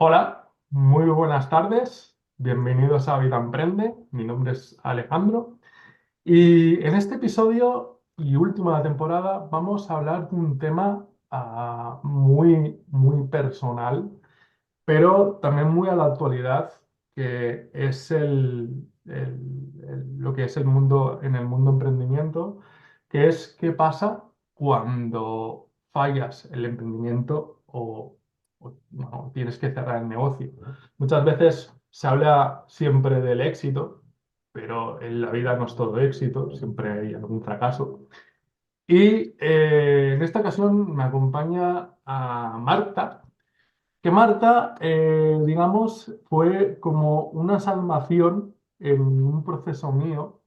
Hola, muy buenas tardes. Bienvenidos a Vida Emprende. Mi nombre es Alejandro y en este episodio y último de la temporada vamos a hablar de un tema muy personal, pero también muy a la actualidad, que es lo que es el mundo en el mundo emprendimiento, que es qué pasa cuando fallas el emprendimiento o tienes que cerrar el negocio. Muchas veces se habla siempre del éxito, pero en la vida no es todo éxito, siempre hay algún fracaso. Y en esta ocasión me acompaña a Marta, que Marta, digamos, fue como una salvación en un proceso mío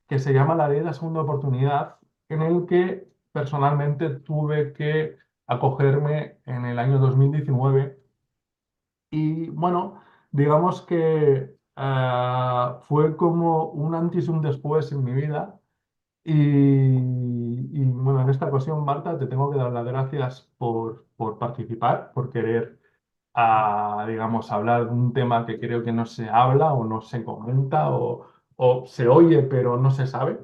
que se llama la ley de la segunda oportunidad, en el que personalmente tuve que acogerme en el año 2019. Y bueno, digamos que fue como un antes y un después en mi vida. Y bueno, en esta ocasión, Marta, te tengo que dar las gracias por participar, por querer digamos, hablar de un tema que creo que no se habla o no se comenta o se oye pero no se sabe.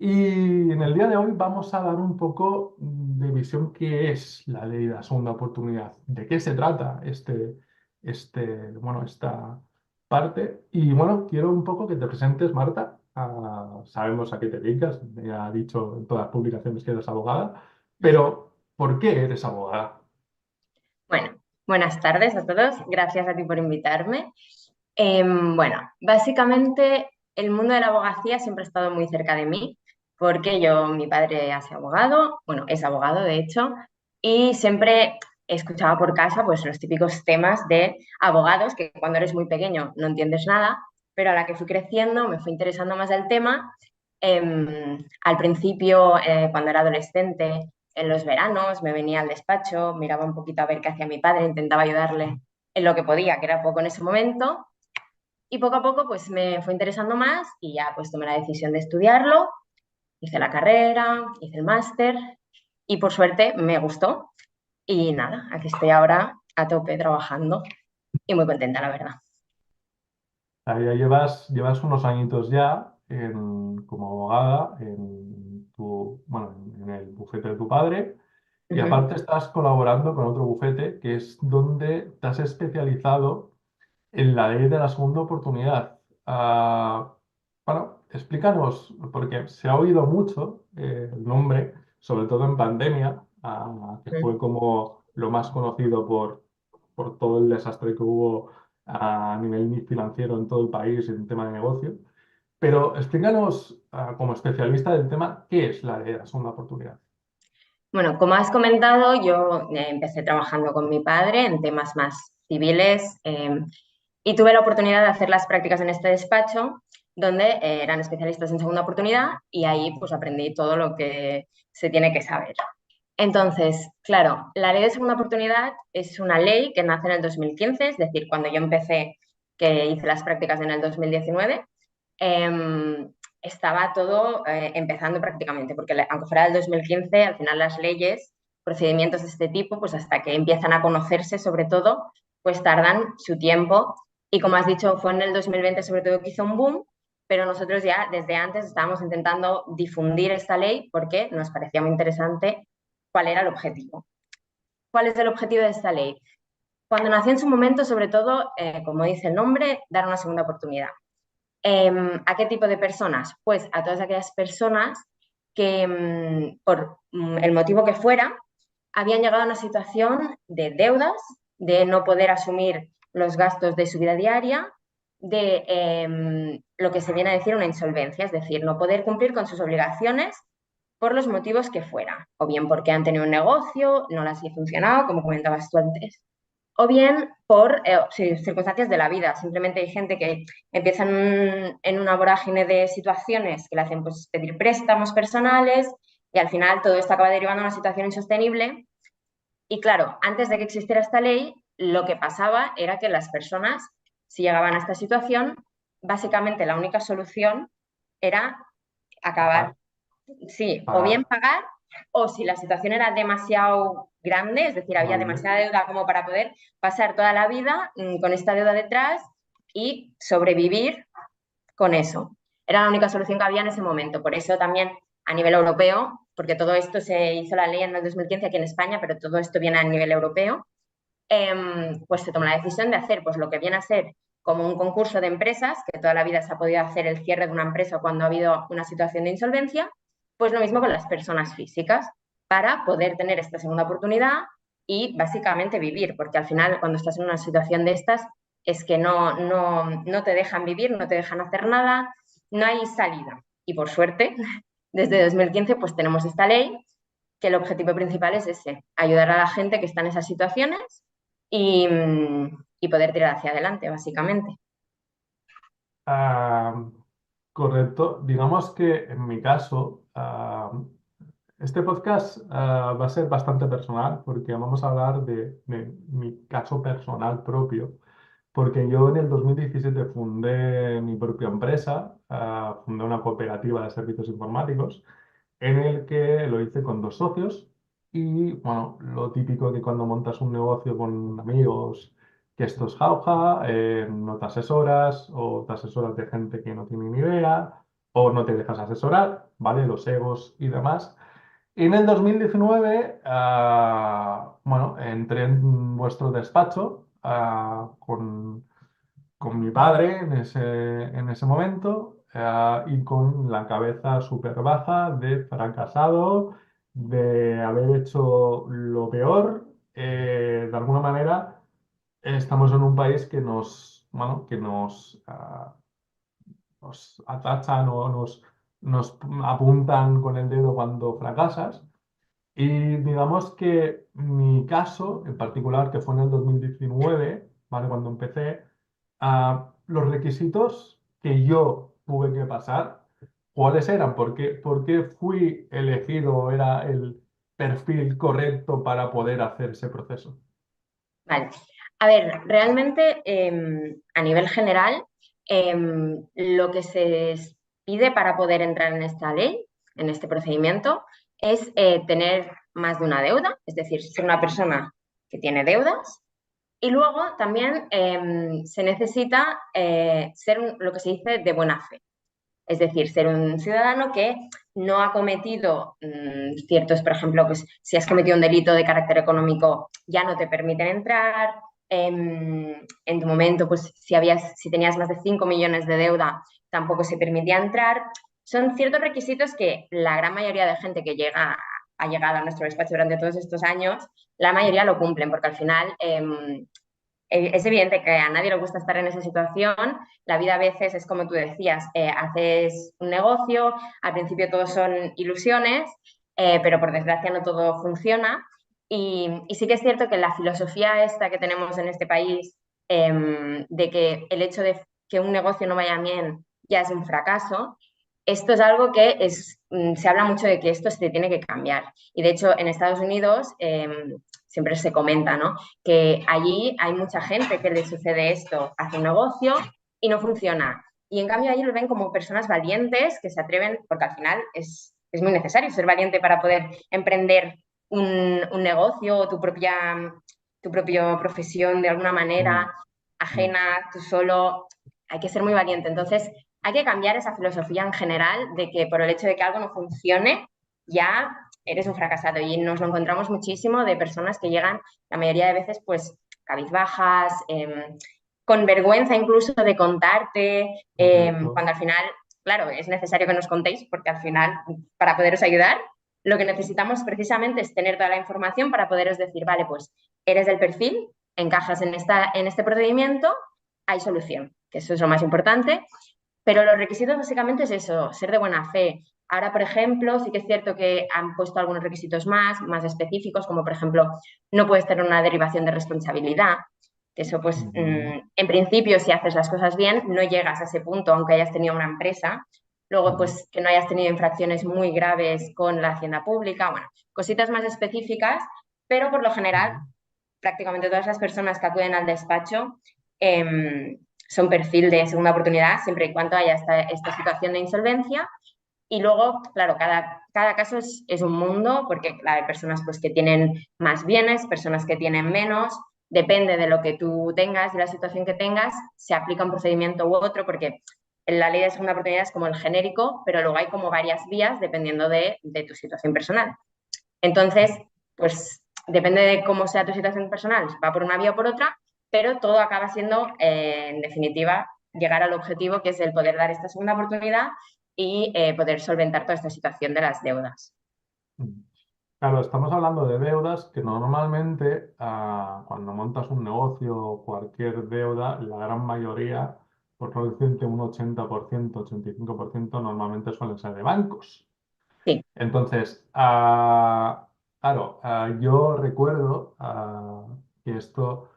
Y en el día de hoy vamos a dar un poco de visión qué es la ley de la segunda oportunidad, de qué se trata bueno, esta parte. Y bueno, quiero un poco que te presentes, Marta. Sabemos a qué te dedicas, ya ha dicho en todas las publicaciones que eres abogada, pero ¿por qué eres abogada? Bueno, buenas tardes a todos. Gracias a ti por invitarme. Bueno, básicamente el mundo de la abogacía siempre ha estado muy cerca de mí, porque mi padre hace abogado, bueno, es abogado de hecho, y siempre escuchaba por casa pues los típicos temas de abogados que cuando eres muy pequeño no entiendes nada, pero a la que fui creciendo me fue interesando más el tema. Al principio, cuando era adolescente, en los veranos me venía al despacho, miraba un poquito a ver qué hacía mi padre, intentaba ayudarle en lo que podía, que era poco en ese momento, y poco a poco pues me fue interesando más y ya pues tomé la decisión de estudiarlo, hice la carrera, hice el máster y por suerte me gustó y nada, aquí estoy ahora a tope trabajando y muy contenta la verdad. Ya llevas unos añitos ya como abogada bueno, en el bufete de tu padre, y Ujú. aparte estás colaborando con otro bufete que es donde te has especializado en la ley de la segunda oportunidad. Bueno, explícanos, porque se ha oído mucho el nombre, sobre todo en pandemia, que fue como lo más conocido por todo el desastre que hubo a nivel financiero en todo el país en tema de negocio. Pero explícanos, como especialista del tema, ¿qué es la ley de la segunda oportunidad? Bueno, como has comentado, yo empecé trabajando con mi padre en temas más civiles y tuve la oportunidad de hacer las prácticas en este despacho, donde eran especialistas en segunda oportunidad y ahí pues aprendí todo lo que se tiene que saber. Entonces, claro, la ley de segunda oportunidad es una ley que nace en el 2015, es decir, cuando yo empecé, que hice las prácticas en el 2019, estaba todo empezando prácticamente, porque aunque fuera del 2015, al final las leyes, procedimientos de este tipo, pues hasta que empiezan a conocerse sobre todo, pues tardan su tiempo. Y como has dicho, fue en el 2020 sobre todo que hizo un boom, pero nosotros ya desde antes estábamos intentando difundir esta ley porque nos parecía muy interesante cuál era el objetivo. ¿Cuál es el objetivo de esta ley? Cuando nació en su momento, sobre todo, como dice el nombre, dar una segunda oportunidad. ¿A qué tipo de personas? Pues a todas aquellas personas que, por el motivo que fuera, habían llegado a una situación de deudas, de no poder asumir los gastos de su vida diaria, de lo que se viene a decir una insolvencia, es decir, no poder cumplir con sus obligaciones por los motivos que fuera, o bien porque han tenido un negocio, no les ha funcionado, como comentabas tú antes, o bien por sí, circunstancias de la vida. Simplemente hay gente que empieza en una vorágine de situaciones que le hacen pues, pedir préstamos personales y al final todo esto acaba derivando a una situación insostenible. Y claro, antes de que existiera esta ley, lo que pasaba era que las personas, si llegaban a esta situación, básicamente la única solución era acabar, Pagar, sí, o bien pagar. pagar o si la situación era demasiado grande, es decir, había Vale. demasiada deuda como para poder pasar toda la vida con esta deuda detrás y sobrevivir con eso. Era la única solución que había en ese momento. Por eso también a nivel europeo, porque todo esto se hizo la ley en el 2015 aquí en España, pero todo esto viene a nivel europeo, pues se tomó la decisión de hacer pues lo que viene a ser como un concurso de empresas, que toda la vida se ha podido hacer el cierre de una empresa cuando ha habido una situación de insolvencia, pues lo mismo con las personas físicas, para poder tener esta segunda oportunidad y básicamente vivir, porque al final cuando estás en una situación de estas es que no te dejan vivir, no te dejan hacer nada, no hay salida. Y por suerte, desde 2015 pues tenemos esta ley que el objetivo principal es ese, ayudar a la gente que está en esas situaciones y, y poder tirar hacia adelante, básicamente. Ah, correcto. Digamos que en mi caso, este podcast va a ser bastante personal porque vamos a hablar de mi caso personal propio. Porque yo en el 2017 fundé mi propia empresa, fundé una cooperativa de servicios informáticos en el que lo hice con dos socios y, bueno, lo típico que cuando montas un negocio con amigos, que esto es jauja, no te asesoras o te asesoras de gente que no tiene ni idea o no te dejas asesorar, ¿vale? Los egos y demás. Y en el 2019, bueno, entré en vuestro despacho con mi padre en ese momento y con la cabeza súper baja de fracasado, de haber hecho lo peor. De alguna manera, estamos en un país que bueno, que nos atachan o nos apuntan con el dedo cuando fracasas. Y digamos que mi caso en particular, que fue en el 2019, ¿vale? Cuando empecé, los requisitos que yo tuve que pasar, ¿cuáles eran? Por qué fui elegido, era el perfil correcto para poder hacer ese proceso? Vale. A ver, realmente a nivel general, lo que se pide para poder entrar en esta ley, en este procedimiento, es tener más de una deuda, es decir, ser una persona que tiene deudas. Y luego también se necesita lo que se dice de buena fe. Es decir, ser un ciudadano que no ha cometido ciertos, por ejemplo, pues, si has cometido un delito de carácter económico, ya no te permiten entrar. En tu momento, pues si tenías más de 5 millones de deuda, tampoco se permitía entrar. Son ciertos requisitos que la gran mayoría de gente que ha llegado a nuestro despacho durante todos estos años, la mayoría lo cumplen, porque al final es evidente que a nadie le gusta estar en esa situación. La vida a veces es como tú decías, haces un negocio, al principio todo son ilusiones, pero por desgracia no todo funciona. Y sí que es cierto que la filosofía esta que tenemos en este país, de que el hecho de que un negocio no vaya bien ya es un fracaso, esto es algo que se habla mucho de que esto se tiene que cambiar. Y de hecho en Estados Unidos siempre se comenta, ¿no?, que allí hay mucha gente que le sucede esto, hace un negocio y no funciona. Y en cambio allí lo ven como personas valientes que se atreven, porque al final es muy necesario ser valiente para poder emprender un negocio o tu propia profesión de alguna Mm, manera, mm. ajena, tú solo. Hay que ser muy valiente. Entonces, hay que cambiar esa filosofía en general de que por el hecho de que algo no funcione, ya eres un fracasado. Y nos lo encontramos muchísimo de personas que llegan la mayoría de veces pues cabizbajas, con vergüenza incluso de contarte, Correcto. cuando al final, claro, es necesario que nos contéis porque al final, para poderos ayudar, lo que necesitamos precisamente es tener toda la información para poderos decir, vale, pues eres del perfil, encajas en este procedimiento, hay solución, que eso es lo más importante. Pero los requisitos básicamente es eso, ser de buena fe. Ahora, por ejemplo, sí que es cierto que han puesto algunos requisitos más específicos, como por ejemplo, no puedes tener una derivación de responsabilidad, que eso pues Ujú, en principio si haces las cosas bien no llegas a ese punto aunque hayas tenido una empresa. Luego ujú, pues que no hayas tenido infracciones muy graves con la hacienda pública, bueno, cositas más específicas, pero por lo general ujú. prácticamente todas las personas que acuden al despacho son perfil de segunda oportunidad, siempre y cuando haya esta situación de insolvencia. Y luego, claro, cada caso es un mundo, porque hay personas pues, que tienen más bienes, personas que tienen menos, depende de lo que tú tengas, de la situación que tengas, se aplica un procedimiento u otro, porque en la ley de segunda oportunidad es como el genérico, pero luego hay como varias vías dependiendo de tu situación personal. Entonces, pues depende de cómo sea tu situación personal, va por una vía o por otra, pero todo acaba siendo, en definitiva, llegar al objetivo que es el poder dar esta segunda oportunidad y poder solventar toda esta situación de las deudas. Claro, estamos hablando de deudas que normalmente cuando montas un negocio o cualquier deuda, la gran mayoría, por no decirte un 80%, 85%, normalmente suelen ser de bancos. Sí. Entonces, claro, yo recuerdo que esto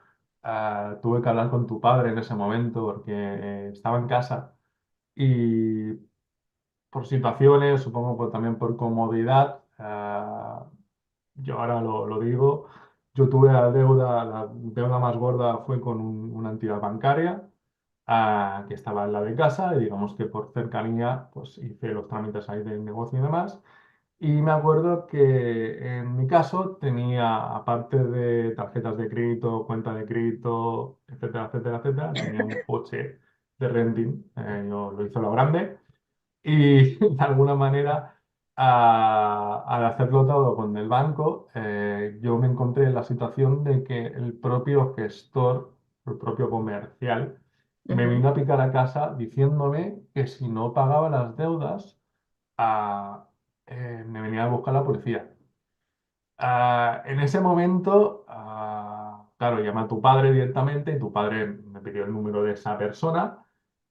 tuve que hablar con tu padre en ese momento porque estaba en casa y por situaciones, supongo también por comodidad, yo ahora lo digo, yo tuve la deuda más gorda fue con una entidad bancaria que estaba en la de casa y digamos que por cercanía pues hice los trámites ahí del negocio y demás. Y me acuerdo que en mi caso tenía, aparte de tarjetas de crédito, cuenta de crédito, etcétera, etcétera, etcétera, tenía un coche de renting, yo lo hice a lo grande. Y de alguna manera, al hacerlo todo con el banco, yo me encontré en la situación de que el propio gestor, el propio comercial, me Ujú, vino a picar a casa diciéndome que si no pagaba las deudas, ah, me venía a buscar la policía. En ese momento, claro, llamé a tu padre directamente y tu padre me pidió el número de esa persona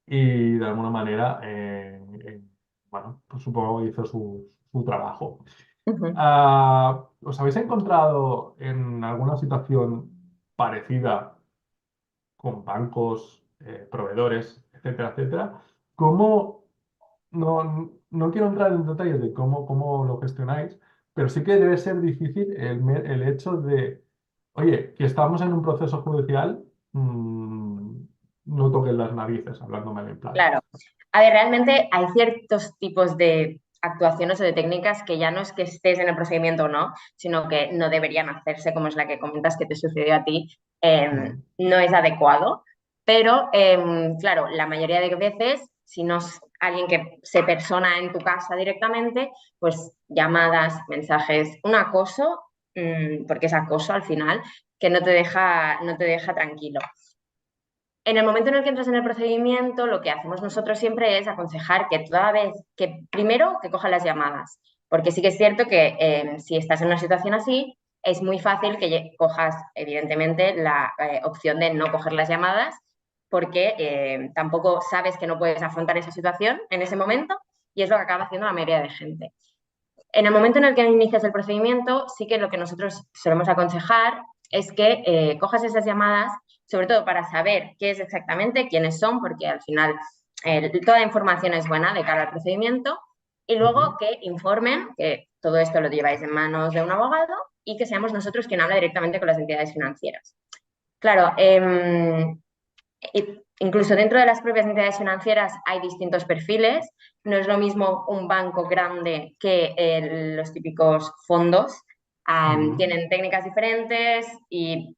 y de alguna manera, bueno, pues supongo que hizo su trabajo. ujú. ¿Os habéis encontrado en alguna situación parecida con bancos, proveedores, etcétera, etcétera? ¿Cómo no quiero entrar en detalles de cómo lo gestionáis, pero sí que debe ser difícil el hecho de, oye, que estamos en un proceso judicial, no toques las narices, hablando mal en plata. Claro. A ver, realmente hay ciertos tipos de actuaciones o de técnicas que ya no es que estés en el procedimiento o no, sino que no deberían hacerse, como es la que comentas que te sucedió a ti, Mm, no es adecuado. Pero, claro, la mayoría de veces, si no es alguien que se persona en tu casa directamente, pues llamadas, mensajes, un acoso, porque es acoso al final, que no te deja tranquilo. En el momento en el que entras en el procedimiento, lo que hacemos nosotros siempre es aconsejar que toda vez que primero que cojan las llamadas, porque sí que es cierto que si estás en una situación así, es muy fácil que cojas, evidentemente, la opción de no coger las llamadas, porque tampoco sabes que no puedes afrontar esa situación en ese momento y es lo que acaba haciendo la mayoría de gente. En el momento en el que inicias el procedimiento, sí que lo que nosotros solemos aconsejar es que cojas esas llamadas, sobre todo para saber qué es exactamente, quiénes son, porque al final toda la información es buena de cara al procedimiento, y luego ujú. que informen que todo esto lo lleváis en manos de un abogado y que seamos nosotros quien habla directamente con las entidades financieras. Claro, incluso dentro de las propias entidades financieras hay distintos perfiles. No es lo mismo un banco grande que los típicos fondos. Ujú. Tienen técnicas diferentes y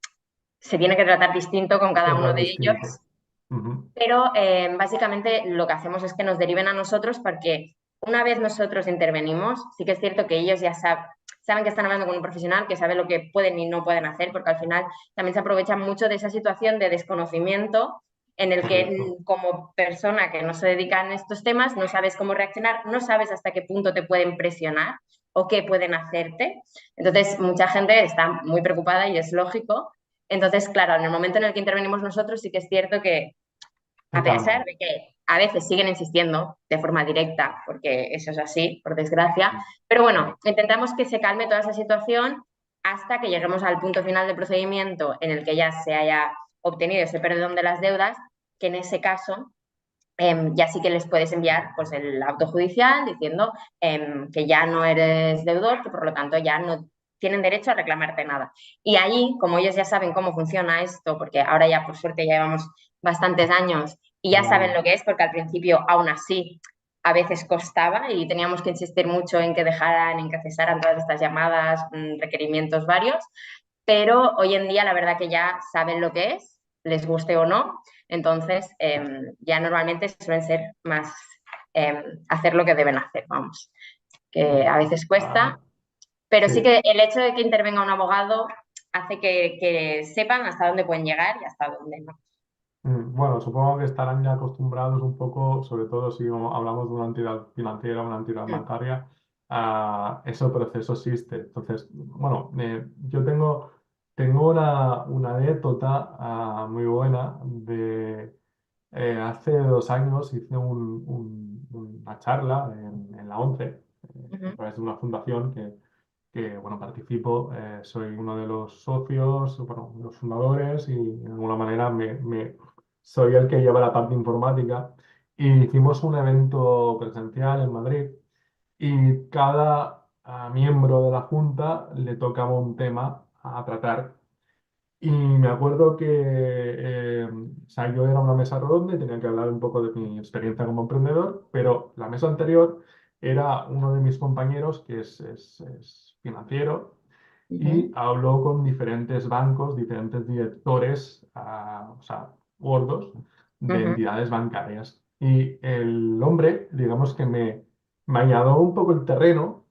se tiene que tratar distinto con cada uno Tratar de ellos. distinto. Ujú. Pero básicamente lo que hacemos es que nos deriven a nosotros porque una vez nosotros intervenimos, sí que es cierto que ellos ya saben que están hablando con un profesional, que sabe lo que pueden y no pueden hacer, porque al final también se aprovechan mucho de esa situación de desconocimiento en el que Correcto. como persona que no se dedica a estos temas no sabes cómo reaccionar, no sabes hasta qué punto te pueden presionar o qué pueden hacerte. Entonces, mucha gente está muy preocupada y es lógico. Entonces, claro, en el momento en el que intervenimos nosotros, sí que es cierto que Se a pesar calman. de que a veces siguen insistiendo de forma directa, porque eso es así, por desgracia, pero bueno, intentamos que se calme toda esa situación hasta que lleguemos al punto final del procedimiento en el que ya se haya obtenido ese perdón de las deudas, que en ese caso ya sí que les puedes enviar pues, el auto judicial diciendo que ya no eres deudor, que por lo tanto ya no tienen derecho a reclamarte nada. Y allí, como ellos ya saben cómo funciona esto, porque ahora ya por suerte ya llevamos bastantes años y ya saben Mm, lo que es, porque al principio aún así a veces costaba y teníamos que insistir mucho en que dejaran, en que cesaran todas estas llamadas, requerimientos varios, pero hoy en día la verdad que ya saben lo que es, les guste o no, entonces ya normalmente suelen ser más hacer lo que deben hacer, vamos, que a veces cuesta, Ah, pero sí sí. que el hecho de que intervenga un abogado hace que sepan hasta dónde pueden llegar y hasta dónde no. Bueno, supongo que estarán ya acostumbrados un poco, sobre todo si hablamos de una entidad financiera, una entidad Mm, bancaria, a ese proceso existe. Entonces, bueno, yo tengo una anécdota muy buena de hace 2 años hice una charla en la ONCE, a ujú, través de una fundación bueno, participo, soy uno de los socios, bueno, los fundadores y de alguna manera soy el que lleva la parte informática. Y hicimos un evento presencial en Madrid y cada miembro de la junta le tocaba un tema a tratar. Y me acuerdo que o sea, yo era una mesa redonda y tenía que hablar un poco de mi experiencia como emprendedor, pero la mesa anterior era uno de mis compañeros que es financiero ujú, y habló con diferentes bancos, diferentes directores, o sea, gordos de ujú. entidades bancarias. Y el hombre, digamos que me allanó un poco el terreno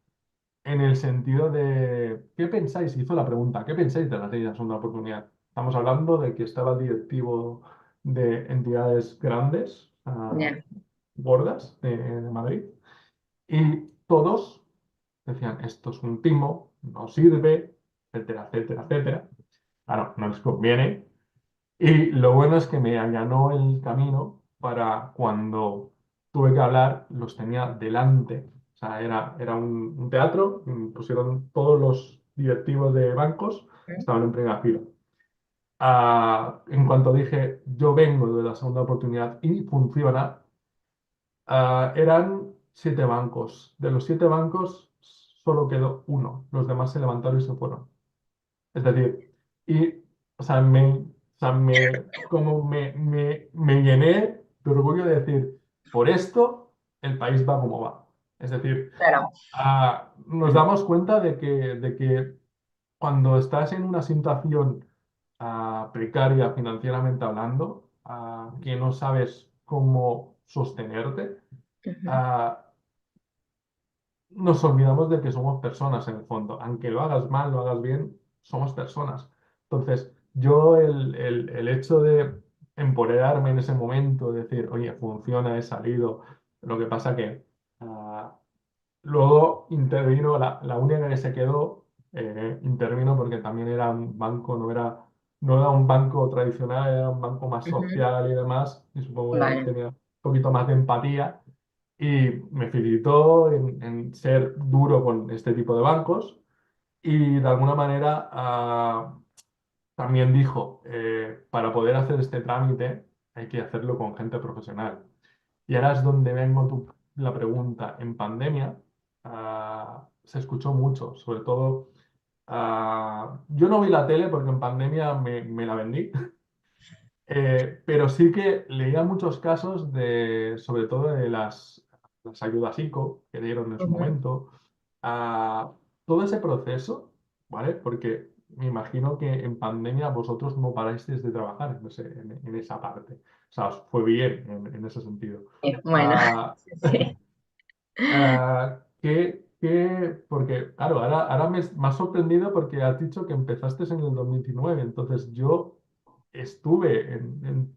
en el sentido de, ¿qué pensáis? Hizo la pregunta, ¿qué pensáis de las leyes de segunda oportunidad? Estamos hablando de que estaba el directivo de entidades grandes, Ya, gordas, de Madrid, y todos decían, esto es un timo, no sirve, etcétera, etcétera, etcétera. Claro, no les conviene. Y lo bueno es que me allanó el camino para cuando tuve que hablar, los tenía delante. O sea, era un teatro, pusieron todos los directivos de bancos, estaban en primera fila. En cuanto dije, yo vengo de la segunda oportunidad y funciona, eran 7 bancos. De los 7 bancos solo quedó uno. Los demás se levantaron y se fueron. Es decir, y, o sea, como me llené de orgullo de decir, por esto el país va como va. Es decir, claro. nos damos cuenta de que cuando estás en una situación precaria financieramente hablando, que no sabes cómo sostenerte, Ujú, ah, nos olvidamos de que somos personas en el fondo. Aunque lo hagas mal, lo hagas bien, somos personas. Entonces, yo el hecho de empoderarme en ese momento, decir, oye, funciona, he salido, lo que pasa que ah, luego intervino, la única que se quedó, intervino porque también era un banco, no era un banco tradicional, era un banco más ujú. social y demás, y supongo que Vale. tenía un poquito más de empatía y me felicitó en ser duro con este tipo de bancos y de alguna manera también dijo, para poder hacer este trámite hay que hacerlo con gente profesional. Y ahora es donde vengo la pregunta. En pandemia se escuchó mucho, sobre todo, yo no vi la tele porque en pandemia me la vendí. Pero sí que leía muchos casos sobre todo de las ayudas ICO que dieron en su Ujú. momento, a todo ese proceso, ¿vale? Porque me imagino que en pandemia vosotros no parasteis de trabajar en esa parte. O sea, os fue bien en ese sentido. Sí, bueno, Ah, sí. porque, claro, ahora me has sorprendido porque has dicho que empezaste en el 2019, entonces yo estuve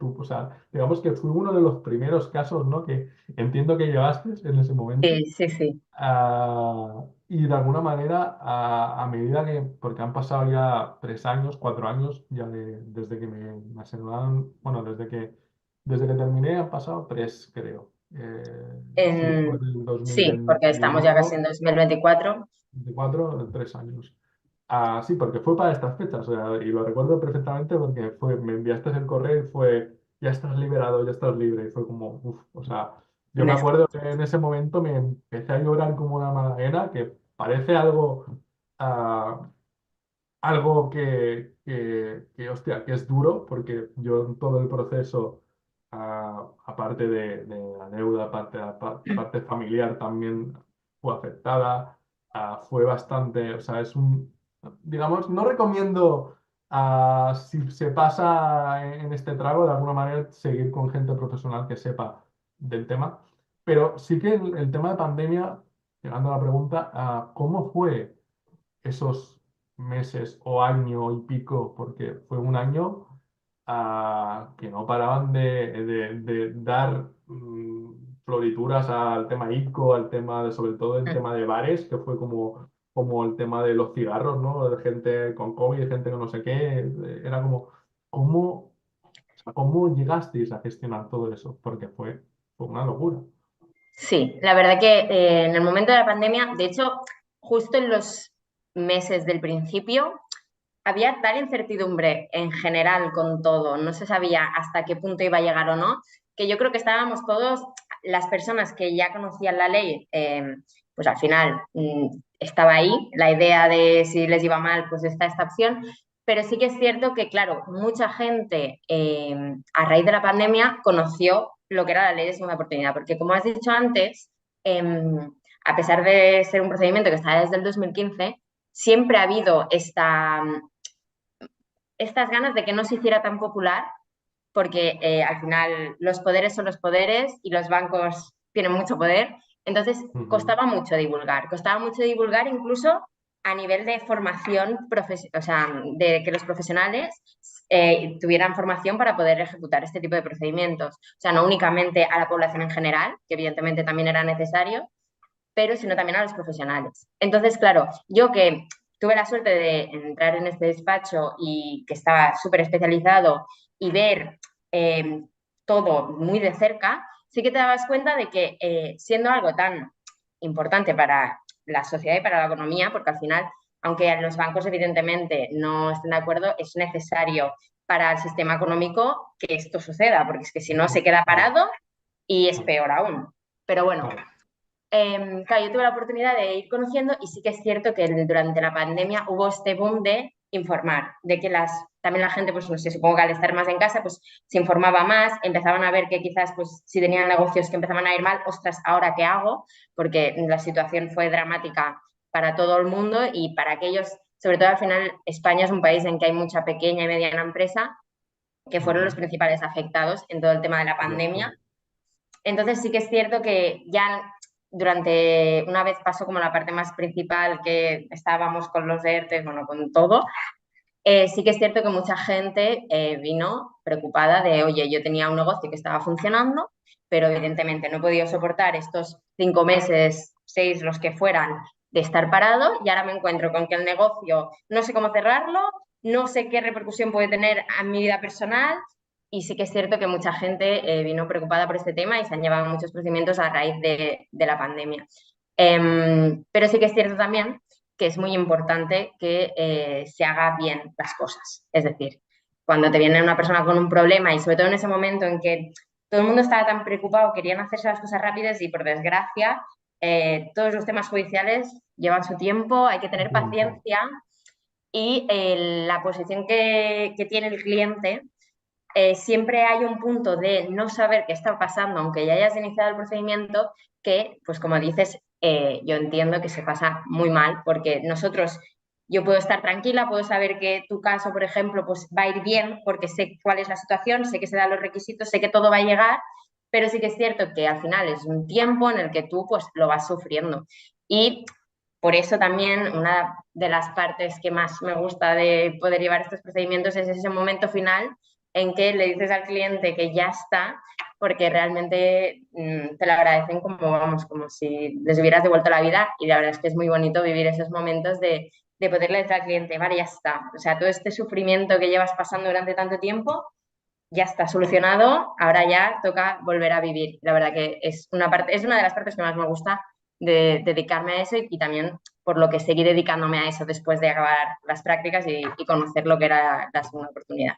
o sea, digamos que fui uno de los primeros casos, ¿no? Que entiendo que llevaste en ese momento. Sí, sí, sí. Y de alguna manera, a medida que, porque han pasado ya 3 años, 4 años, ya desde que me aseguraron, bueno, desde que terminé han pasado tres, creo. Sí, fue el Sí, porque estamos ya casi en 2021, 2024. 24, 3 años. Sí, porque fue para estas fechas, o sea, y lo recuerdo perfectamente porque me enviaste el correo y fue, ya estás liberado, ya estás libre, y fue como, uff, o sea, yo me Tienes que- acuerdo que en ese momento me empecé a llorar como una magdalena, que parece ah, algo hostia, que es duro, porque yo en todo el proceso aparte de la deuda, parte familiar también fue afectada. Fue bastante, o sea, digamos, no recomiendo, si se pasa en este trago, de alguna manera, seguir con gente profesional que sepa del tema. Pero sí que el tema de pandemia, llegando a la pregunta, ¿cómo fue esos meses o año y pico? Porque fue un año que no paraban de dar florituras al tema ICO, al tema sobre todo el tema de bares, que fue como el tema de los cigarros, ¿no? De gente con COVID, gente con no sé qué. Era como, ¿cómo, o sea, cómo llegasteis a gestionar todo eso? Porque fue una locura. Sí, la verdad que en el momento de la pandemia, de hecho, justo en los meses del principio, había tal incertidumbre en general con todo, no se sabía hasta qué punto iba a llegar o no, que yo creo que estábamos todos, las personas que ya conocían la ley, pues al final estaba ahí la idea de si les iba mal, pues está esta opción, pero sí que es cierto que, claro, mucha gente a raíz de la pandemia conoció lo que era la ley de segunda oportunidad, porque como has dicho antes, a pesar de ser un procedimiento que está desde el 2015, siempre ha habido estas ganas de que no se hiciera tan popular, porque al final los poderes son los poderes y los bancos tienen mucho poder. Entonces, Ujú. costaba mucho divulgar incluso a nivel de formación, o sea, de que los profesionales tuvieran formación para poder ejecutar este tipo de procedimientos. O sea, no únicamente a la población en general, que evidentemente también era necesario, pero sino también a los profesionales. Entonces, claro, yo que tuve la suerte de entrar en este despacho y que estaba súper especializado y ver eh, todo muy de cerca, sí que te dabas cuenta de que siendo algo tan importante para la sociedad y para la economía, porque al final, aunque los bancos evidentemente no estén de acuerdo, es necesario para el sistema económico que esto suceda, porque es que si no se queda Claro, parado y es claro, peor aún. Pero bueno, claro. claro, yo tuve la oportunidad de ir conociendo y sí que es cierto que durante la pandemia hubo este boom de informar, de que también la gente, pues no sé, supongo que al estar más en casa, pues se informaba más, empezaban a ver que quizás, pues si tenían negocios que empezaban a ir mal, ostras, ¿ahora qué hago? Porque la situación fue dramática para todo el mundo y para aquellos, sobre todo al final, España es un país en que hay mucha pequeña y mediana empresa, que fueron los Ujú. principales afectados en todo el tema de la pandemia. Correcto. Entonces sí que es cierto que ya durante, una vez pasó como la parte más principal, que estábamos con los ERTE, bueno, con todo, sí que es cierto que mucha gente vino preocupada de, oye, yo tenía un negocio que estaba funcionando, pero evidentemente no he podido soportar estos 5 meses, 6, los que fueran, de estar parado y ahora me encuentro con que el negocio no sé cómo cerrarlo, no sé qué repercusión puede tener a mi vida personal y sí que es cierto que mucha gente vino preocupada por este tema y se han llevado muchos procedimientos a raíz de la pandemia. Pero sí que es cierto también que es muy importante que se haga bien las cosas. Es decir, cuando te viene una persona con un problema y sobre todo en ese momento en que todo el mundo estaba tan preocupado, querían hacerse las cosas rápidas y por desgracia todos los temas judiciales llevan su tiempo, hay que tener Tiempo. paciencia y la posición que tiene el cliente siempre hay un punto de no saber qué está pasando, aunque ya hayas iniciado el procedimiento, que, pues como dices, yo entiendo que se pasa muy mal, porque nosotros, yo puedo estar tranquila, puedo saber que tu caso, por ejemplo, pues va a ir bien, porque sé cuál es la situación, sé que se dan los requisitos, sé que todo va a llegar, pero sí que es cierto que al final es un tiempo en el que tú pues lo vas sufriendo. Y por eso también una de las partes que más me gusta de poder llevar estos procedimientos es ese momento final en que le dices al cliente que ya está, porque realmente te lo agradecen como, vamos, como si les hubieras devuelto la vida y la verdad es que es muy bonito vivir esos momentos de poderle decir al cliente, vale, ya está. O sea, todo este sufrimiento que llevas pasando durante tanto tiempo ya está solucionado, ahora ya toca volver a vivir. La verdad que es una parte, es una de las partes que más me gusta de dedicarme a eso y también por lo que seguí dedicándome a eso después de acabar las prácticas y conocer lo que era la segunda oportunidad.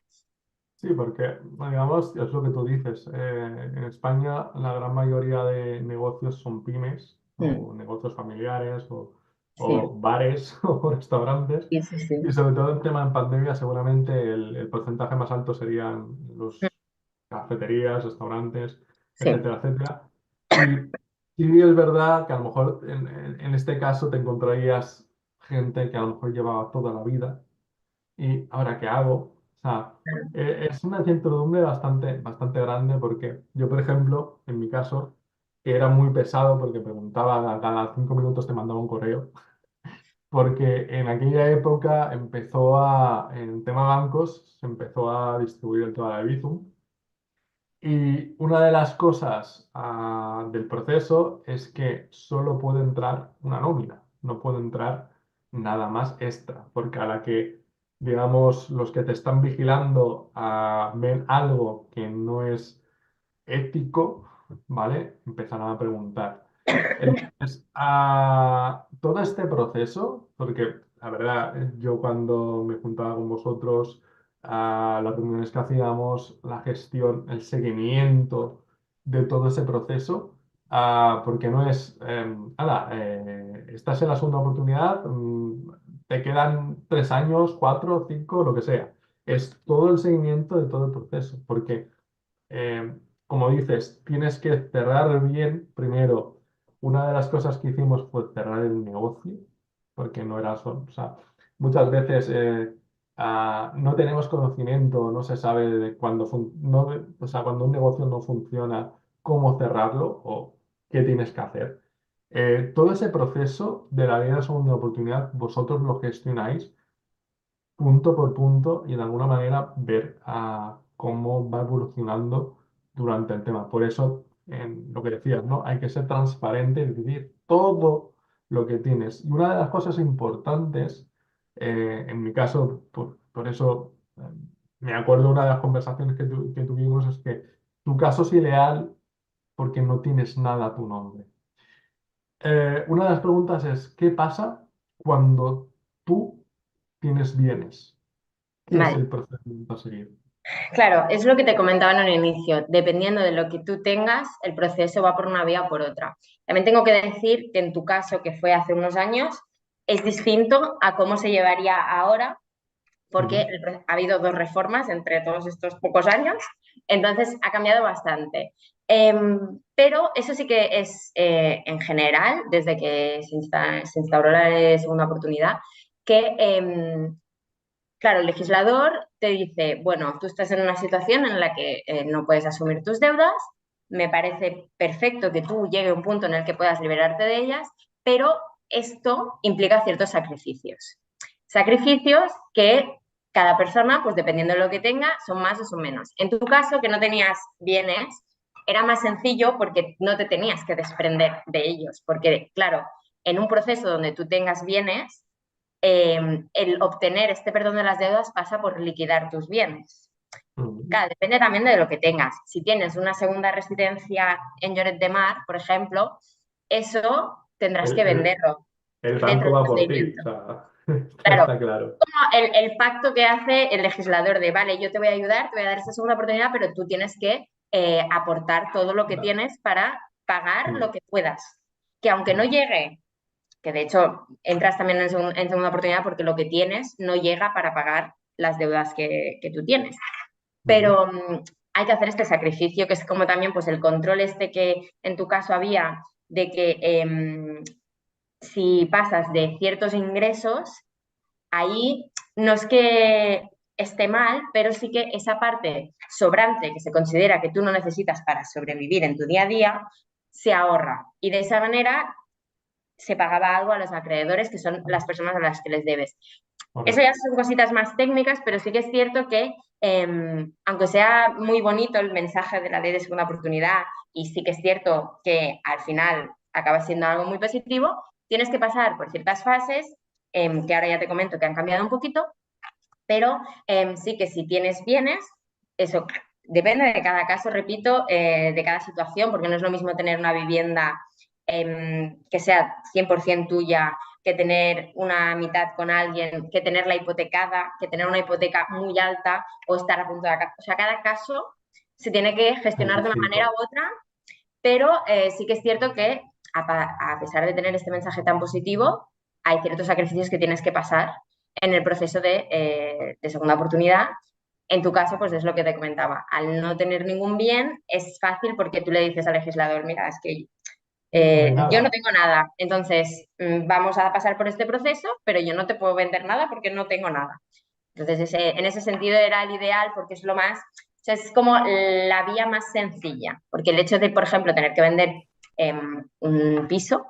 Sí, porque, bueno, digamos, es lo que tú dices. En España la gran mayoría de negocios son pymes Mm, o negocios familiares o sí, bares o restaurantes. sí, sí, Y sí. sobre todo en tema de pandemia, seguramente el porcentaje más alto serían cafeterías, restaurantes, Sí, etcétera, etcétera. Y sí es verdad que a lo mejor en este caso te encontrarías gente que a lo mejor llevaba toda la vida y ahora qué hago. O sea, es una incertidumbre bastante grande porque yo, por ejemplo, en mi caso, era muy pesado porque preguntaba a cada 5 minutos te mandaba un correo, porque en aquella época en tema bancos, se empezó a distribuir el tema de Bizum. Y una de las cosas del proceso es que solo puede entrar una nómina, no puede entrar nada más extra, porque a la que, digamos, los que te están vigilando ven algo que no es ético, ¿vale? Empezarán a preguntar. Entonces, todo este proceso, porque la verdad, yo cuando me juntaba con vosotros, las reuniones que hacíamos, la gestión, el seguimiento de todo ese proceso, porque no es, estás en la segunda oportunidad, te quedan 3 años, 4, 5, lo que sea. Es todo el seguimiento de todo el proceso, porque eh, como dices, tienes que cerrar bien. Primero, una de las cosas que hicimos fue cerrar el negocio, porque no era solo, o sea, muchas veces no tenemos conocimiento, no se sabe de cuándo, o sea, cuando un negocio no funciona, cómo cerrarlo o qué tienes que hacer. Todo ese proceso de la vida de segunda oportunidad, vosotros lo gestionáis punto por punto y de alguna manera ver cómo va evolucionando durante el tema. Por eso, en lo que decías, ¿no? Hay que ser transparente y decir todo lo que tienes. Y una de las cosas importantes, en mi caso, por eso me acuerdo de una de las conversaciones que tuvimos, es que tu caso es ideal porque no tienes nada a tu nombre. Una de las preguntas es, ¿qué pasa cuando tú tienes bienes? ¿Qué es vale. el procedimiento a seguir? Claro, es lo que te comentaba en un inicio. Dependiendo de lo que tú tengas, el proceso va por una vía o por otra. También tengo que decir que en tu caso, que fue hace unos años, es distinto a cómo se llevaría ahora, porque Ujú. ha habido dos reformas entre todos estos pocos años, entonces ha cambiado bastante. Pero eso sí que es en general, desde que se instauró la segunda oportunidad, que claro, el legislador te dice, bueno, tú estás en una situación en la que no puedes asumir tus deudas, me parece perfecto que tú llegue a un punto en el que puedas liberarte de ellas, pero esto implica ciertos sacrificios. Sacrificios que cada persona, pues dependiendo de lo que tenga, son más o son menos. En tu caso, que no tenías bienes, era más sencillo porque no te tenías que desprender de ellos, porque claro, en un proceso donde tú tengas bienes, el obtener este perdón de las deudas pasa por liquidar tus bienes. Ujú. Claro, depende también de lo que tengas. Si tienes una segunda residencia en Lloret de Mar, por ejemplo, eso tendrás El, que el- venderlo el dentro banco del va por ti, o procedimiento. sea, Claro, está claro. como el pacto que hace el legislador de, vale, yo te voy a ayudar, te voy a dar esta segunda oportunidad, pero tú tienes que aportar todo lo que Va. tienes para pagar lo Mm, que puedas. Que aunque no mm, llegue, que de hecho entras también en segunda oportunidad porque lo que tienes no llega para pagar las deudas que tú tienes. ujú. Pero hay que hacer este sacrificio, que es como también pues el control este que en tu caso había de que si pasas de ciertos ingresos, ahí no es que esté mal, pero sí que esa parte sobrante que se considera que tú no necesitas para sobrevivir en tu día a día, se ahorra. Y de esa manera se pagaba algo a los acreedores, que son las personas a las que les debes. Eso ya Correcto. son cositas más técnicas, pero sí que es cierto que, aunque sea muy bonito el mensaje de la ley de segunda oportunidad, y sí que es cierto que al final acaba siendo algo muy positivo, tienes que pasar por ciertas fases, que ahora ya te comento que han cambiado un poquito, pero sí que si tienes bienes, eso depende de cada caso, repito, de cada situación, porque no es lo mismo tener una vivienda que sea 100% tuya, que tener una mitad con alguien, que tenerla hipotecada, que tener una hipoteca muy alta o estar a punto de acabar. O sea, cada caso se tiene que Es gestionar de una manera distinto. u otra, pero sí que es cierto que a pesar de tener este mensaje tan positivo, hay ciertos sacrificios que tienes que pasar en el proceso de segunda oportunidad, En tu caso, pues es lo que te comentaba. Al no tener ningún bien, es fácil porque tú le dices al legislador, mira, es que No hay yo no nada. tengo nada, entonces vamos a pasar por este proceso, pero yo no te puedo vender nada porque no tengo nada. Entonces, en ese sentido era el ideal porque es lo más, o sea, es como la vía más sencilla, porque el hecho de, por ejemplo, tener que vender un piso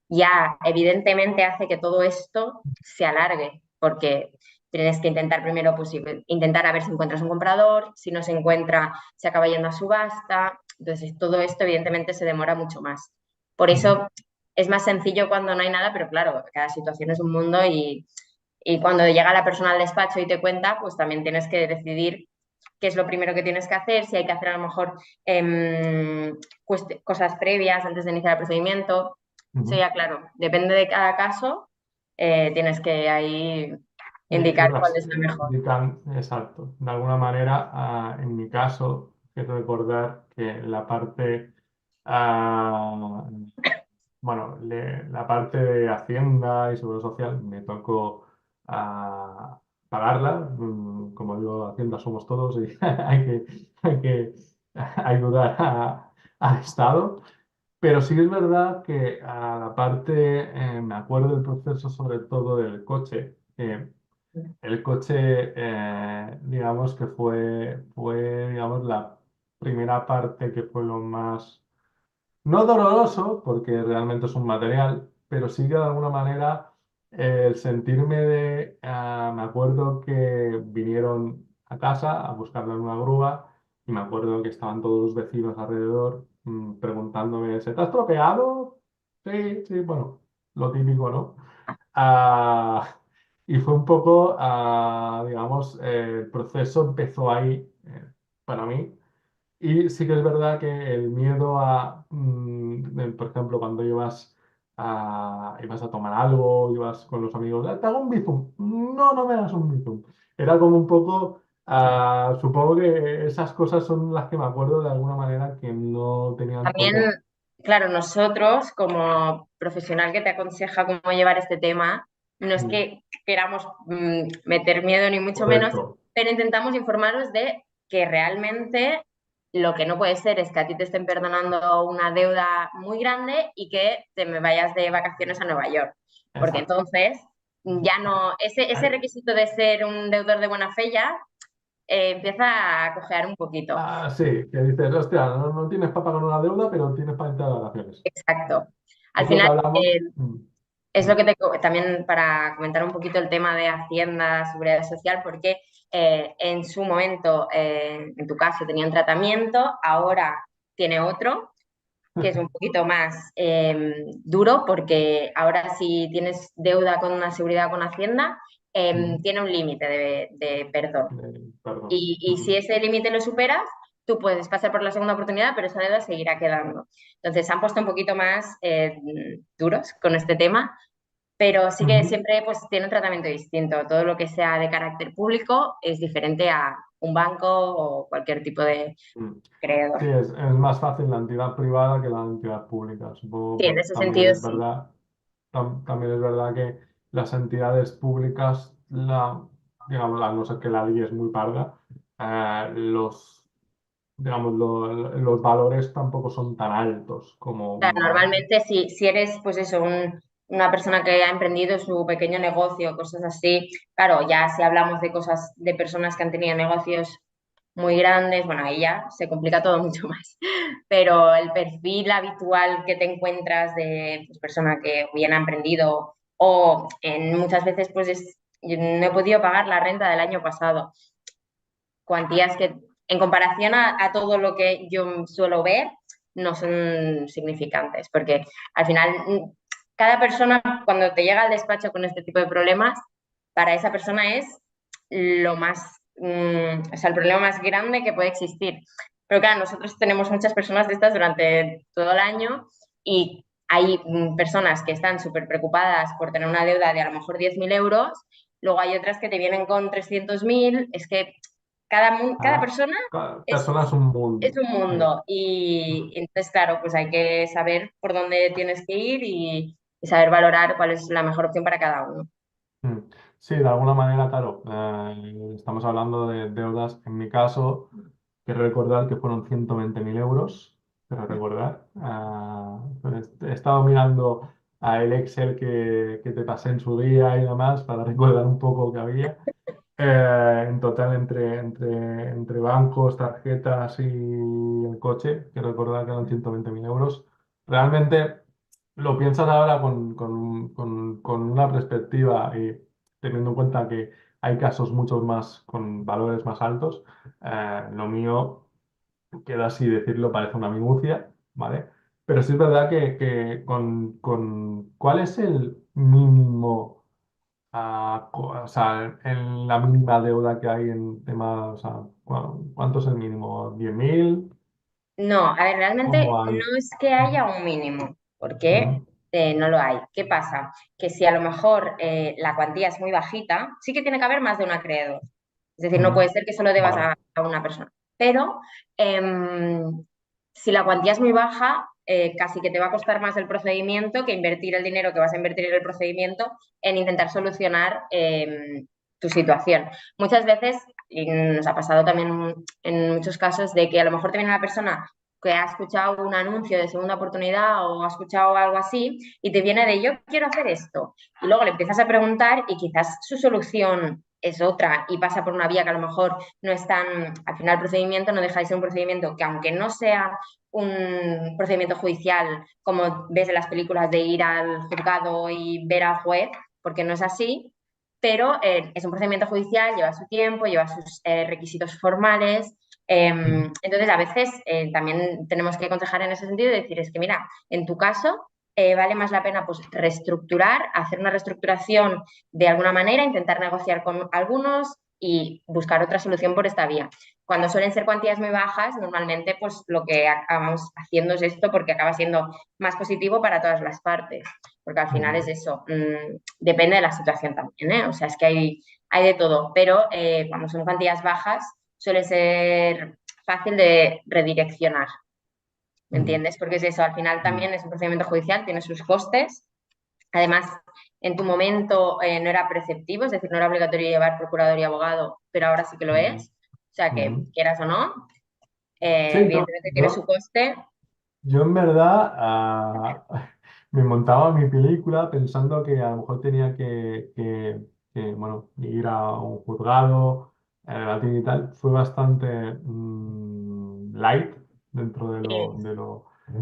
ya evidentemente hace que todo esto se alargue, porque tienes que intentar primero, pues, intentar a ver si encuentras un comprador, si no se encuentra, se acaba yendo a subasta, entonces todo esto evidentemente se demora mucho más. Por Ujú. eso es más sencillo cuando no hay nada, pero claro, cada situación es un mundo y cuando llega la persona al despacho y te cuenta, pues también tienes que decidir qué es lo primero que tienes que hacer, si hay que hacer a lo mejor cosas previas antes de iniciar el procedimiento. Sí, Ujú. ya claro, depende de cada caso, tienes que ahí Y indicar cuál es la mejor. exacto. De alguna manera, en mi caso, quiero recordar que la parte, ah, bueno, la parte de Hacienda y Seguro Social me tocó pagarla. Como digo, Hacienda somos todos y hay que ayudar al Estado. Pero sí es verdad que a la parte, me acuerdo del proceso sobre todo del coche. El coche, digamos que fue, digamos, la primera parte que fue lo más, no doloroso, porque realmente es un material, pero sí que de alguna manera el sentirme me acuerdo que vinieron a casa a buscarlo en una grúa y me acuerdo que estaban todos los vecinos alrededor preguntándome, ¿se te ha estropeado? Sí, sí, bueno, lo típico, ¿no? Ah, y fue un poco, digamos, el proceso empezó ahí para mí. Y sí que es verdad que el miedo por ejemplo, cuando ibas a tomar algo, ibas con los amigos, "Ah, te hago un bizum". No, no me hagas un bizum. Era como un poco, supongo que esas cosas son las que me acuerdo de alguna manera que no tenían por También, qué. claro, nosotros como profesional que te aconseja cómo llevar este tema, no es Mm, que queramos meter miedo ni mucho menos, correcto. pero intentamos informaros de que realmente lo que no puede ser es que a ti te estén perdonando una deuda muy grande y que te me vayas de vacaciones a Nueva York, porque Exacto. entonces ya no, ese Ay, requisito de ser un deudor de buena fe ya empieza a cojear un poquito. sí, que dices, hostia, no tienes para pagar una deuda, pero tienes para irte de vacaciones. Exacto. Al Es lo que final, hablamos. es lo Mm, que también para comentar un poquito el tema de Hacienda, Seguridad Social, porque en su momento, en tu caso, tenía un tratamiento, ahora tiene otro, que es un poquito más duro, porque ahora si tienes deuda con una seguridad con Hacienda, mm, tiene un límite de perdón. perdón. Y si ese límite lo superas, tú puedes pasar por la segunda oportunidad, pero esa deuda seguirá quedando. Entonces, se han puesto un poquito más duros con este tema, pero sí que Ujú. siempre pues, tiene un tratamiento distinto. Todo lo que sea de carácter público es diferente a un banco o cualquier tipo de Mm. Sí, creador. es más fácil la entidad privada que la entidad pública. Supongo, Sí, en bueno, ese sentido sí. también es verdad que las entidades públicas, digamos, a no ser que la ley es muy parda, digamos, los valores tampoco son tan altos como Sea, un banco. normalmente si eres, pues eso, una persona que ha emprendido su pequeño negocio, cosas así, claro, ya si hablamos de cosas de personas que han tenido negocios muy grandes, bueno, ahí ya se complica todo mucho más. Pero el perfil habitual que te encuentras de pues, persona que bien ha emprendido o muchas veces pues yo no he podido pagar la renta del año pasado, cuantías que en comparación a todo lo que yo suelo ver no son significantes, porque al final cada persona cuando te llega al despacho con este tipo de problemas, para esa persona es lo más, o sea, el problema más grande que puede existir. Pero claro, nosotros tenemos muchas personas de estas durante todo el año y hay personas que están súper preocupadas por tener una deuda de a lo mejor 10.000 euros, luego hay otras que te vienen con 300.000, es que cada persona Cada es, persona es un es mundo. un mundo y entonces, claro, pues hay que saber por dónde tienes que ir y saber valorar cuál es la mejor opción para cada uno. Mm. Sí, de alguna manera, claro, estamos hablando de deudas, en mi caso, quiero recordar que fueron 120.000 euros, quiero recordar. Pues he estado mirando a el Excel que te pasé en su día y demás para recordar un poco que había. En total, entre bancos, tarjetas y el coche, que recordar que eran 120.000 euros. Realmente lo piensas ahora con una perspectiva y teniendo en cuenta que hay casos muchos más con valores más altos. Lo mío, queda así decirlo, parece una minucia, ¿vale? Pero sí es verdad que ¿cuál es el mínimo? O sea, en la mínima deuda que hay en tema, o sea, ¿cuánto es el mínimo? ¿10.000? No, a ver, realmente ¿Cómo hay? no es que haya un mínimo, porque Ujú. no lo hay. ¿Qué pasa? Que si a lo mejor la cuantía es muy bajita, sí que tiene que haber más de un acreedor. Es decir, no puede Ujú. ser que solo debas Vale. a una persona. Pero si la cuantía es muy baja, casi que te va a costar más el procedimiento que invertir el dinero que vas a invertir en el procedimiento en intentar solucionar tu situación. Muchas veces, y nos ha pasado también en muchos casos, de que a lo mejor te viene una persona que ha escuchado un anuncio de segunda oportunidad o ha escuchado algo así y te viene de yo quiero hacer esto. Y luego le empiezas a preguntar y quizás su solución es otra y pasa por una vía que a lo mejor no es tan, al final el procedimiento no deja de ser un procedimiento que aunque no sea un procedimiento judicial como ves en las películas de ir al juzgado y ver al juez, porque no es así, pero es un procedimiento judicial, lleva su tiempo, lleva sus requisitos formales. Ujú. Entonces, a veces también tenemos que aconsejar en ese sentido y decir, es que mira, en tu caso vale más la pena pues reestructurar, hacer una reestructuración de alguna manera, intentar negociar con algunos y buscar otra solución por esta vía. Cuando suelen ser cuantías muy bajas, normalmente pues lo que acabamos haciendo es esto porque acaba siendo más positivo para todas las partes, porque al final es Ujú. eso, depende de la situación también, ¿eh? O sea, es que hay de todo, pero cuando son cuantías bajas suele ser fácil de redireccionar, ¿me Ujú. entiendes? Porque es eso, al final Ujú. también es un procedimiento judicial, tiene sus costes. Además, en tu momento no era preceptivo, es decir, no era obligatorio llevar procurador y abogado, pero ahora sí que lo Ujú. es. O sea que, Ujú. quieras o no, Sí, no, evidentemente tiene su coste. yo en verdad me montaba mi película pensando que a lo mejor tenía bueno, ir a un juzgado, debatir y tal. Fue bastante light dentro de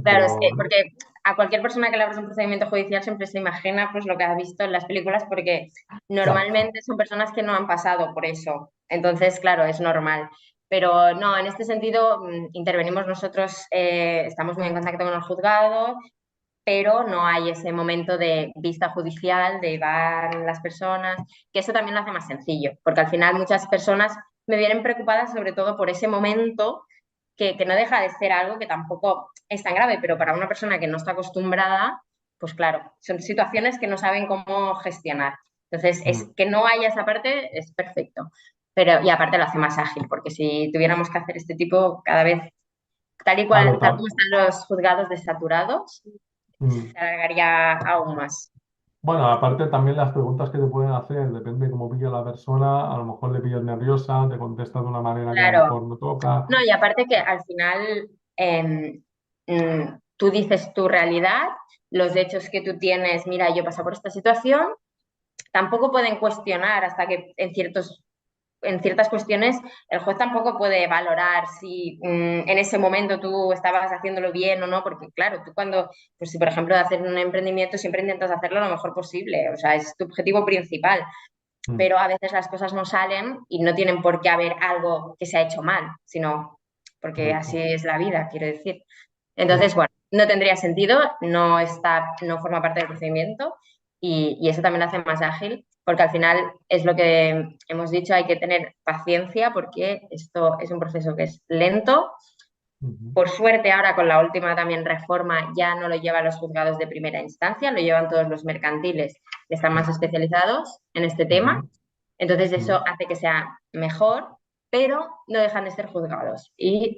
Claro, es que, lo, porque a cualquier persona que le abres un procedimiento judicial siempre se imagina pues lo que ha visto en las películas, porque exacto. normalmente son personas que no han pasado por eso. Entonces, claro, es normal. Pero no, en este sentido intervenimos nosotros, estamos muy en contacto con el juzgado, pero no hay ese momento de vista judicial, de van las personas, que eso también lo hace más sencillo, porque al final muchas personas me vienen preocupadas sobre todo por ese momento que no deja de ser algo que tampoco es tan grave, pero para una persona que no está acostumbrada, pues claro, son situaciones que no saben cómo gestionar. Entonces, es Mm. que no haya esa parte es perfecto. Pero, y aparte lo hace más ágil, porque si tuviéramos que hacer este tipo cada vez, tal y cual, Claro, tal como están los juzgados desaturados, mm. se alargaría aún más. Bueno, aparte también las preguntas que te pueden hacer, depende de cómo pilla la persona, a lo mejor le pillas nerviosa, te contesta de una manera que a lo Claro. mejor no toca. No, y aparte que al final tú dices tu realidad, los hechos que tú tienes, mira, yo he pasado por esta situación, tampoco pueden cuestionar hasta que en ciertas cuestiones el juez tampoco puede valorar si en ese momento tú estabas haciéndolo bien o no, porque claro, tú cuando, pues si por ejemplo de hacer un emprendimiento siempre intentas hacerlo lo mejor posible, o sea, es tu objetivo principal, Mm. pero a veces las cosas no salen y no tienen por qué haber algo que se ha hecho mal, sino porque así Correcto. es la vida, quiero decir. Sí. Entonces, bueno, no tendría sentido, no está, no forma parte del procedimiento y eso también lo hace más ágil, porque al final es lo que hemos dicho, hay que tener paciencia porque esto es un proceso que es lento. Ujú. Por suerte, ahora con la última también reforma ya no lo llevan los juzgados de primera instancia, lo llevan todos los mercantiles que están más especializados en este tema. Ujú. Entonces Ujú. eso hace que sea mejor, pero no dejan de ser juzgados. Y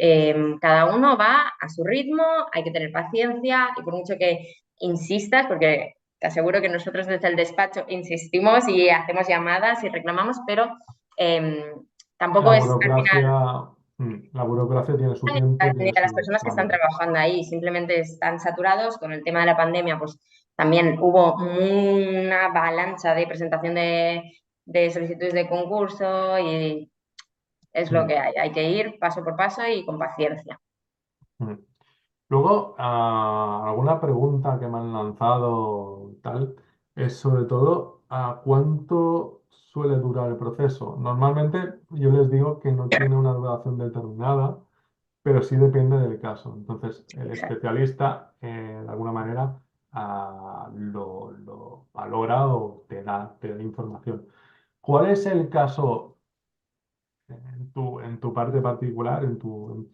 cada uno va a su ritmo, hay que tener paciencia y por mucho que insistas, porque te aseguro que nosotros desde el despacho insistimos y hacemos llamadas y reclamamos, pero eh, tampoco La es al final burocracia, la burocracia tiene su tiempo y ni tiene de las su personas que están manera. trabajando ahí, simplemente están saturados con el tema de la pandemia, pues también hubo una avalancha de presentación de solicitudes de concurso y es lo Mm, que hay que ir paso por paso y con paciencia. mm. Luego, alguna pregunta que me han lanzado tal es sobre todo a cuánto suele durar el proceso. Normalmente yo les digo que no tiene una duración determinada, pero sí depende del caso. Entonces, el Exacto. especialista, de alguna manera, lo valora o te da información. ¿Cuál es el caso en tu parte particular, en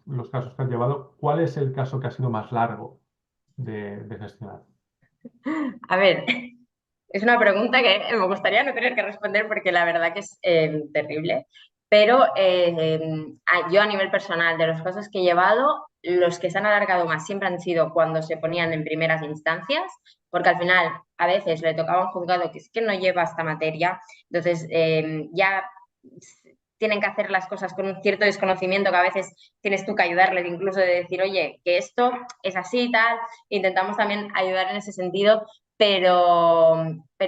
los casos que has llevado? ¿Cuál es el caso que ha sido más largo de gestionar? A ver, es una pregunta que me gustaría no tener que responder porque la verdad que es terrible, pero yo a nivel personal, de los casos que he llevado, los que se han alargado más siempre han sido cuando se ponían en primeras instancias, porque al final a veces le tocaba a un juzgado que es que no lleva esta materia, entonces ya tienen que hacer las cosas con un cierto desconocimiento que a veces tienes tú que ayudarles, incluso de decir, oye, que esto es así y tal. Intentamos también ayudar en ese sentido, pero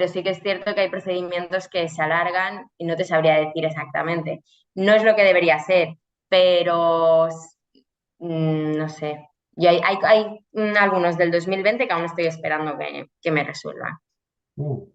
sí que es cierto que hay procedimientos que se alargan y no te sabría decir exactamente. No es lo que debería ser, pero no sé. Y hay algunos del 2020 que aún estoy esperando que me resuelvan. Uh,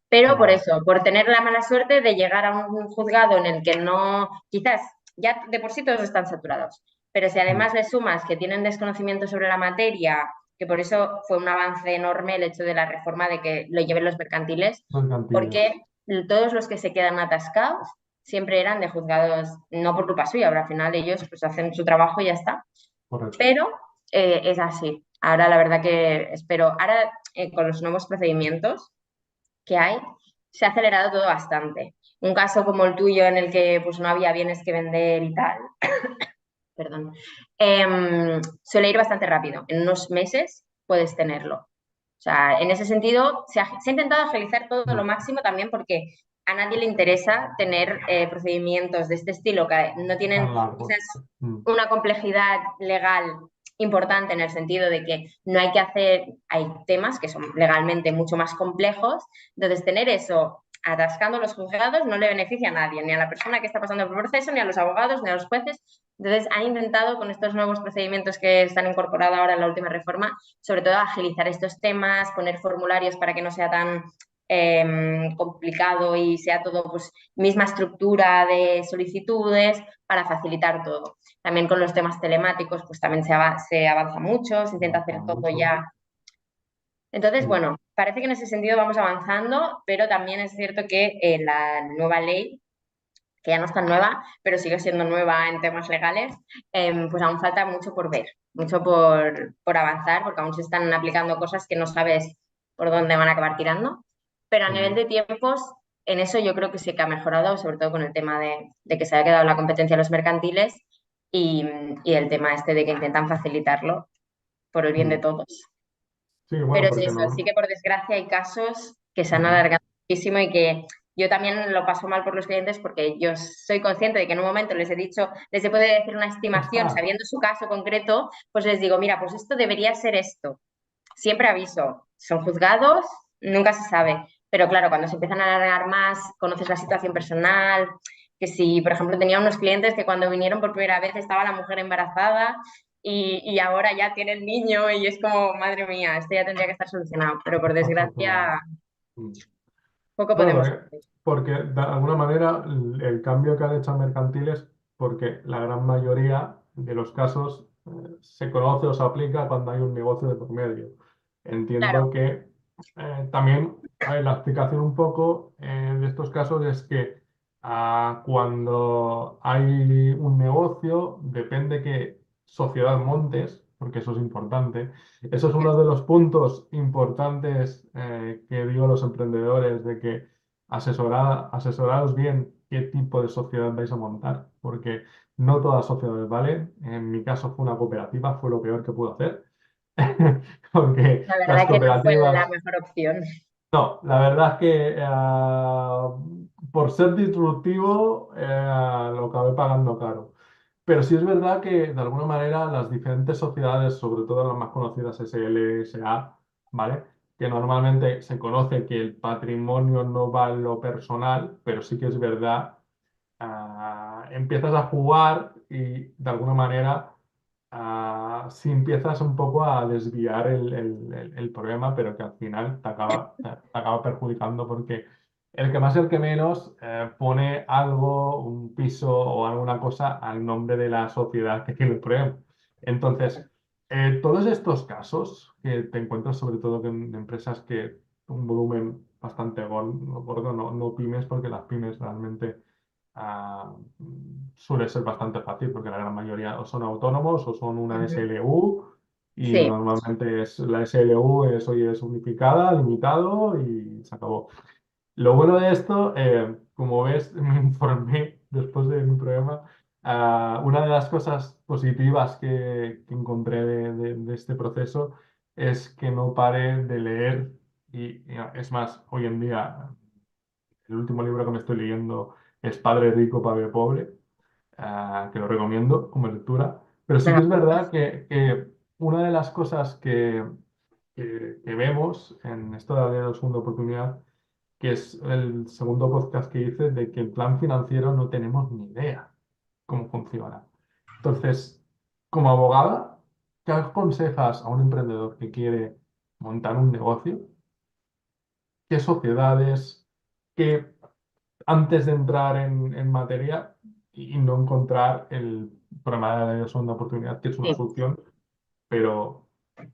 Pero por ah, eso, por tener la mala suerte de llegar a un juzgado en el que no, quizás ya de por sí todos están saturados, pero si además mm, le sumas que tienen desconocimiento sobre la materia, que por eso fue un avance enorme el hecho de la reforma de que lo lleven los mercantiles, mercantiles, porque todos los que se quedan atascados siempre eran de juzgados, no por culpa suya, pero al final ellos pues hacen su trabajo y ya está. correcto. Pero es así. Ahora la verdad que espero, ahora con los nuevos procedimientos que hay, se ha acelerado todo bastante. Un caso como el tuyo en el que pues no había bienes que vender y tal, perdón, suele ir bastante rápido. En unos meses puedes tenerlo. O sea, en ese sentido, se ha intentado agilizar todo lo Mm, máximo también porque a nadie le interesa tener procedimientos de este estilo que no tienen tan largos. quizás Mm, una complejidad legal importante en el sentido de que no hay que hacer, hay temas que son legalmente mucho más complejos, entonces tener eso atascando los juzgados no le beneficia a nadie, ni a la persona que está pasando por el proceso, ni a los abogados, ni a los jueces. Entonces han intentado con estos nuevos procedimientos que están incorporados ahora en la última reforma, sobre todo agilizar estos temas, poner formularios para que no sea tan complicado y sea todo pues misma estructura de solicitudes para facilitar todo. También con los temas telemáticos pues también se avanza mucho, se intenta avanza hacer todo mucho. ya. Entonces, Mm, bueno, parece que en ese sentido vamos avanzando, pero también es cierto que la nueva ley, que ya no es tan nueva, pero sigue siendo nueva en temas legales, pues aún falta mucho por ver, mucho por avanzar, porque aún se están aplicando cosas que no sabes por dónde van a acabar tirando. Pero a nivel mm, de tiempos, en eso yo creo que sí que ha mejorado, sobre todo con el tema de que se haya quedado la competencia a los mercantiles y, y el tema este de que intentan facilitarlo por el bien de mm. todos. Sí, bueno, Pero es porque eso, sí no. que por desgracia hay casos que se han Ujú. alargado muchísimo y que yo también lo paso mal por los clientes porque yo soy consciente de que en un momento les he dicho, les he podido decir una estimación Ostras, sabiendo su caso concreto, pues les digo, mira, pues esto debería ser esto. Siempre aviso, son juzgados, nunca se sabe. Pero claro, cuando se empiezan a alargar más, conoces la situación personal, que si, por ejemplo, tenía unos clientes que cuando vinieron por primera vez estaba la mujer embarazada y ahora ya tiene el niño y es como, madre mía, esto ya tendría que estar solucionado. Pero por desgracia, afortunado. Mm. poco Bueno, podemos porque, hacer. porque de alguna manera el cambio que han hecho a mercantiles, porque la gran mayoría de los casos se conoce o se aplica cuando hay un negocio de por medio. Claro, Entiendo que también la explicación un poco de estos casos es que cuando hay un negocio, depende qué sociedad montes, porque eso es importante. Eso es uno de los puntos importantes que digo a los emprendedores, de que asesoraos bien qué tipo de sociedad vais a montar, porque no todas las sociedades valen. En mi caso fue una cooperativa, fue lo peor que pude hacer, porque la las verdad que no fue la cooperativas, mejor opción. No, la verdad es que por ser disruptivo lo acabé pagando caro. Pero sí es verdad que de alguna manera las diferentes sociedades, sobre todo las más conocidas SL, SA, ¿vale? Que normalmente se conoce que el patrimonio no va en lo personal, pero sí que es verdad, empiezas a jugar y de alguna manera sí empiezas un poco a desviar el problema, pero que al final te acaba perjudicando porque el que más y el que menos pone algo, un piso o alguna cosa al nombre de la sociedad que tiene el problema. Entonces, todos estos casos que te encuentras sobre todo en empresas que un volumen bastante gordo, no pymes, porque las pymes realmente ah, suele ser bastante fácil porque la gran mayoría o son autónomos o son una Ujú. SLU y Sí, normalmente la SLU hoy es unificada, limitado y se acabó. Lo bueno de esto, como ves, me informé después de mi problema. Una de las cosas positivas que encontré de este proceso es que no paré de leer y es más, hoy en día el último libro que me estoy leyendo es Padre Rico, Padre Pobre, que lo recomiendo como lectura. Pero sí que venga, es pues, verdad que una de las cosas que vemos en esto de la ley de la segunda oportunidad, que es el segundo podcast que hice, de que el plan financiero no tenemos ni idea cómo funciona. Entonces, como abogada, ¿qué aconsejas a un emprendedor que quiere montar un negocio? ¿Qué sociedades? ¿Qué antes de entrar en materia y no encontrar el problema de la segunda oportunidad, que es una sí, solución, pero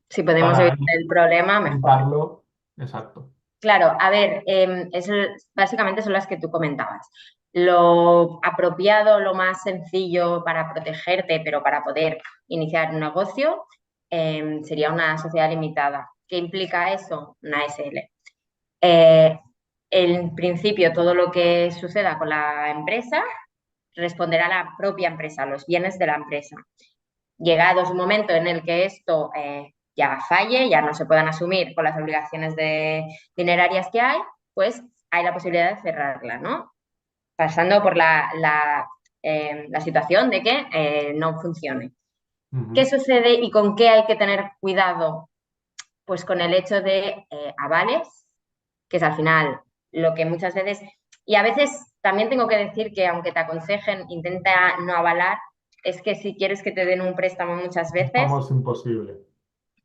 si podemos para evitar el problema, mejor. evitarlo, exacto. Claro, a ver, básicamente son las que tú comentabas. Lo apropiado, lo más sencillo para protegerte, pero para poder iniciar un negocio, sería una sociedad limitada. ¿Qué implica eso? Una SL. Eh, en principio, todo lo que suceda con la empresa responderá a la propia empresa, los bienes de la empresa. Llegado un momento en el que esto ya falle, ya no se puedan asumir con las obligaciones dinerarias que hay, pues hay la posibilidad de cerrarla, ¿no? Pasando por la situación de que no funcione. ¿Qué Ujú. sucede y con qué hay que tener cuidado? Pues con el hecho de avales, que es al final lo que muchas veces, y a veces también tengo que decir que aunque te aconsejen, intenta no avalar, es que si quieres que te den un préstamo muchas veces, Vamos, imposible,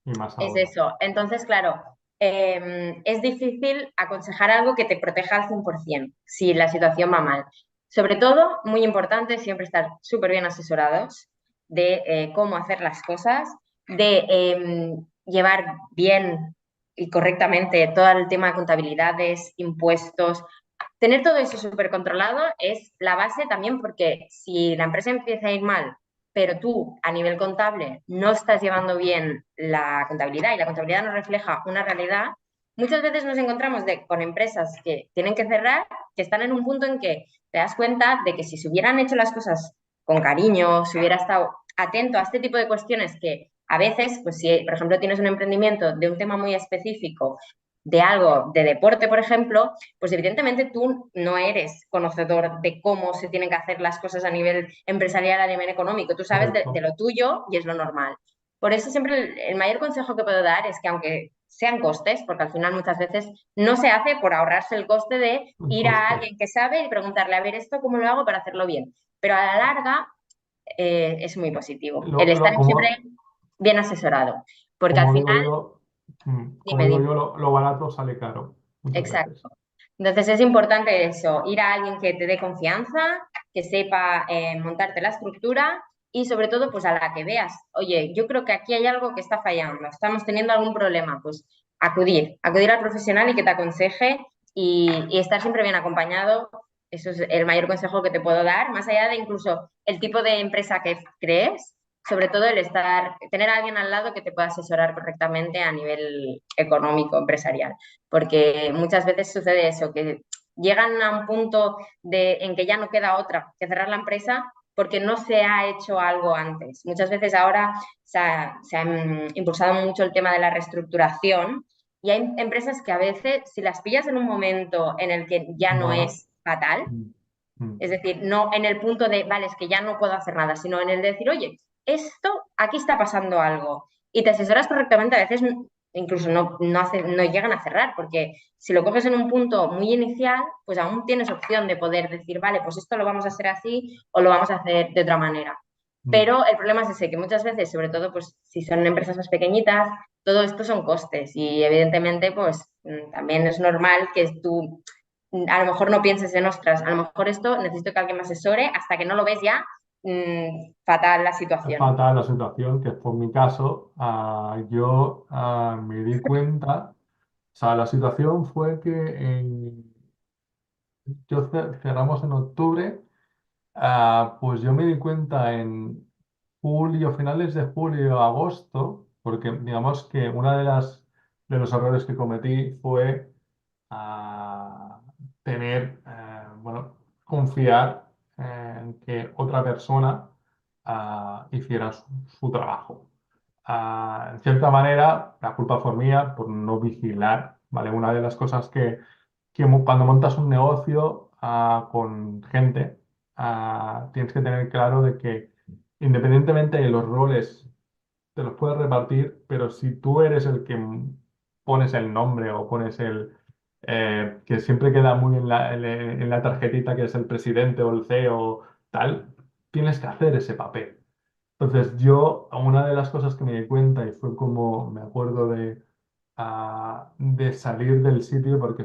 y más es ahora. eso. Entonces, claro, es difícil aconsejar algo que te proteja al 100% si la situación va mal. Sobre todo, muy importante, siempre estar súper bien asesorados de cómo hacer las cosas, de llevar bien y correctamente todo el tema de contabilidades, impuestos. Tener todo eso súper controlado es la base también porque si la empresa empieza a ir mal, pero tú a nivel contable no estás llevando bien la contabilidad y la contabilidad no refleja una realidad, muchas veces nos encontramos con empresas que tienen que cerrar, que están en un punto en que te das cuenta de que si se hubieran hecho las cosas con cariño, si hubiera estado atento a este tipo de cuestiones que a veces, pues si por ejemplo tienes un emprendimiento de un tema muy específico, de algo de deporte, por ejemplo, pues evidentemente tú no eres conocedor de cómo se tienen que hacer las cosas a nivel empresarial, a nivel económico. Tú sabes de Correcto. lo tuyo y es lo normal. Por eso siempre el mayor consejo que puedo dar es que aunque sean costes, porque al final muchas veces no se hace por ahorrarse el coste de Un ir a coste. alguien que sabe y preguntarle, a ver, ¿esto cómo lo hago para hacerlo bien? Pero a la larga es muy positivo el Lo, estar lo- siempre como, bien asesorado, porque al como final, digo yo, como dime, digo dime. yo, lo barato sale caro muchas veces. Exacto. Entonces es importante eso, ir a alguien que te dé confianza, que sepa montarte la estructura y sobre todo pues a la que veas, oye, yo creo que aquí hay algo que está fallando, estamos teniendo algún problema, pues acudir al profesional y que te aconseje y estar siempre bien acompañado. Eso es el mayor consejo que te puedo dar, más allá de incluso el tipo de empresa que crees, sobre todo tener a alguien al lado que te pueda asesorar correctamente a nivel económico, empresarial, porque muchas veces sucede eso, que llegan a un punto en que ya no queda otra que cerrar la empresa porque no se ha hecho algo antes. Muchas veces ahora se ha impulsado mucho el tema de la reestructuración Y hay empresas que a veces, si las pillas en un momento en el que ya no Bueno, es fatal, mm, mm, es decir, no en el punto de, vale, es que ya no puedo hacer nada, sino en el de decir, oye, esto, aquí está pasando algo. Y te asesoras correctamente, a veces incluso no llegan a cerrar, porque si lo coges en un punto muy inicial, pues aún tienes opción de poder decir, vale, pues esto lo vamos a hacer así o lo vamos a hacer de otra manera. mm. Pero el problema es ese, que muchas veces, sobre todo pues si son empresas más pequeñitas, todo esto son costes y evidentemente pues también es normal que tú a lo mejor no pienses en, ostras, a lo mejor esto necesito que alguien me asesore, hasta que no lo ves ya, fatal la Es situación. fatal la situación, que fue mi caso. Yo me di cuenta, o sea, la situación fue que cerramos en octubre. Pues yo me di cuenta en julio, finales de julio, agosto, porque digamos que una de los errores que cometí fue ah, bueno, confiar en que otra persona hiciera su trabajo. En cierta manera, la culpa fue mía por no vigilar, ¿vale? Una de las cosas cuando montas un negocio con gente, tienes que tener claro de que independientemente de los roles, te los puedes repartir, pero si tú eres el que pones el nombre o pones que siempre queda muy en la tarjetita que es el presidente o el CEO, tal, tienes que hacer ese papel. Entonces yo, una de las cosas que me di cuenta y fue como me acuerdo de salir del sitio porque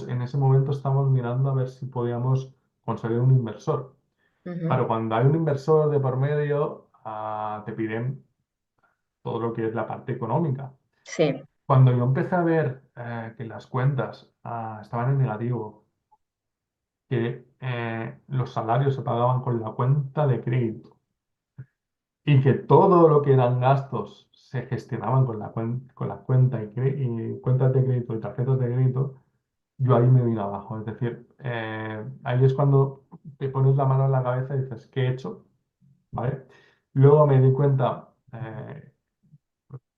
en ese momento estábamos mirando a ver si podíamos conseguir un inversor. Ujú. Claro, cuando hay un inversor de por medio, te piden todo lo que es la parte económica. Sí. Cuando yo empecé a ver que las cuentas estaban en negativo, que los salarios se pagaban con la cuenta de crédito, y que todo lo que eran gastos se gestionaban con la cuenta y cuentas de crédito y tarjetas de crédito, yo ahí me vine abajo. Es decir, ahí es cuando te pones la mano en la cabeza y dices, ¿qué he hecho? ¿Vale? Luego me di cuenta,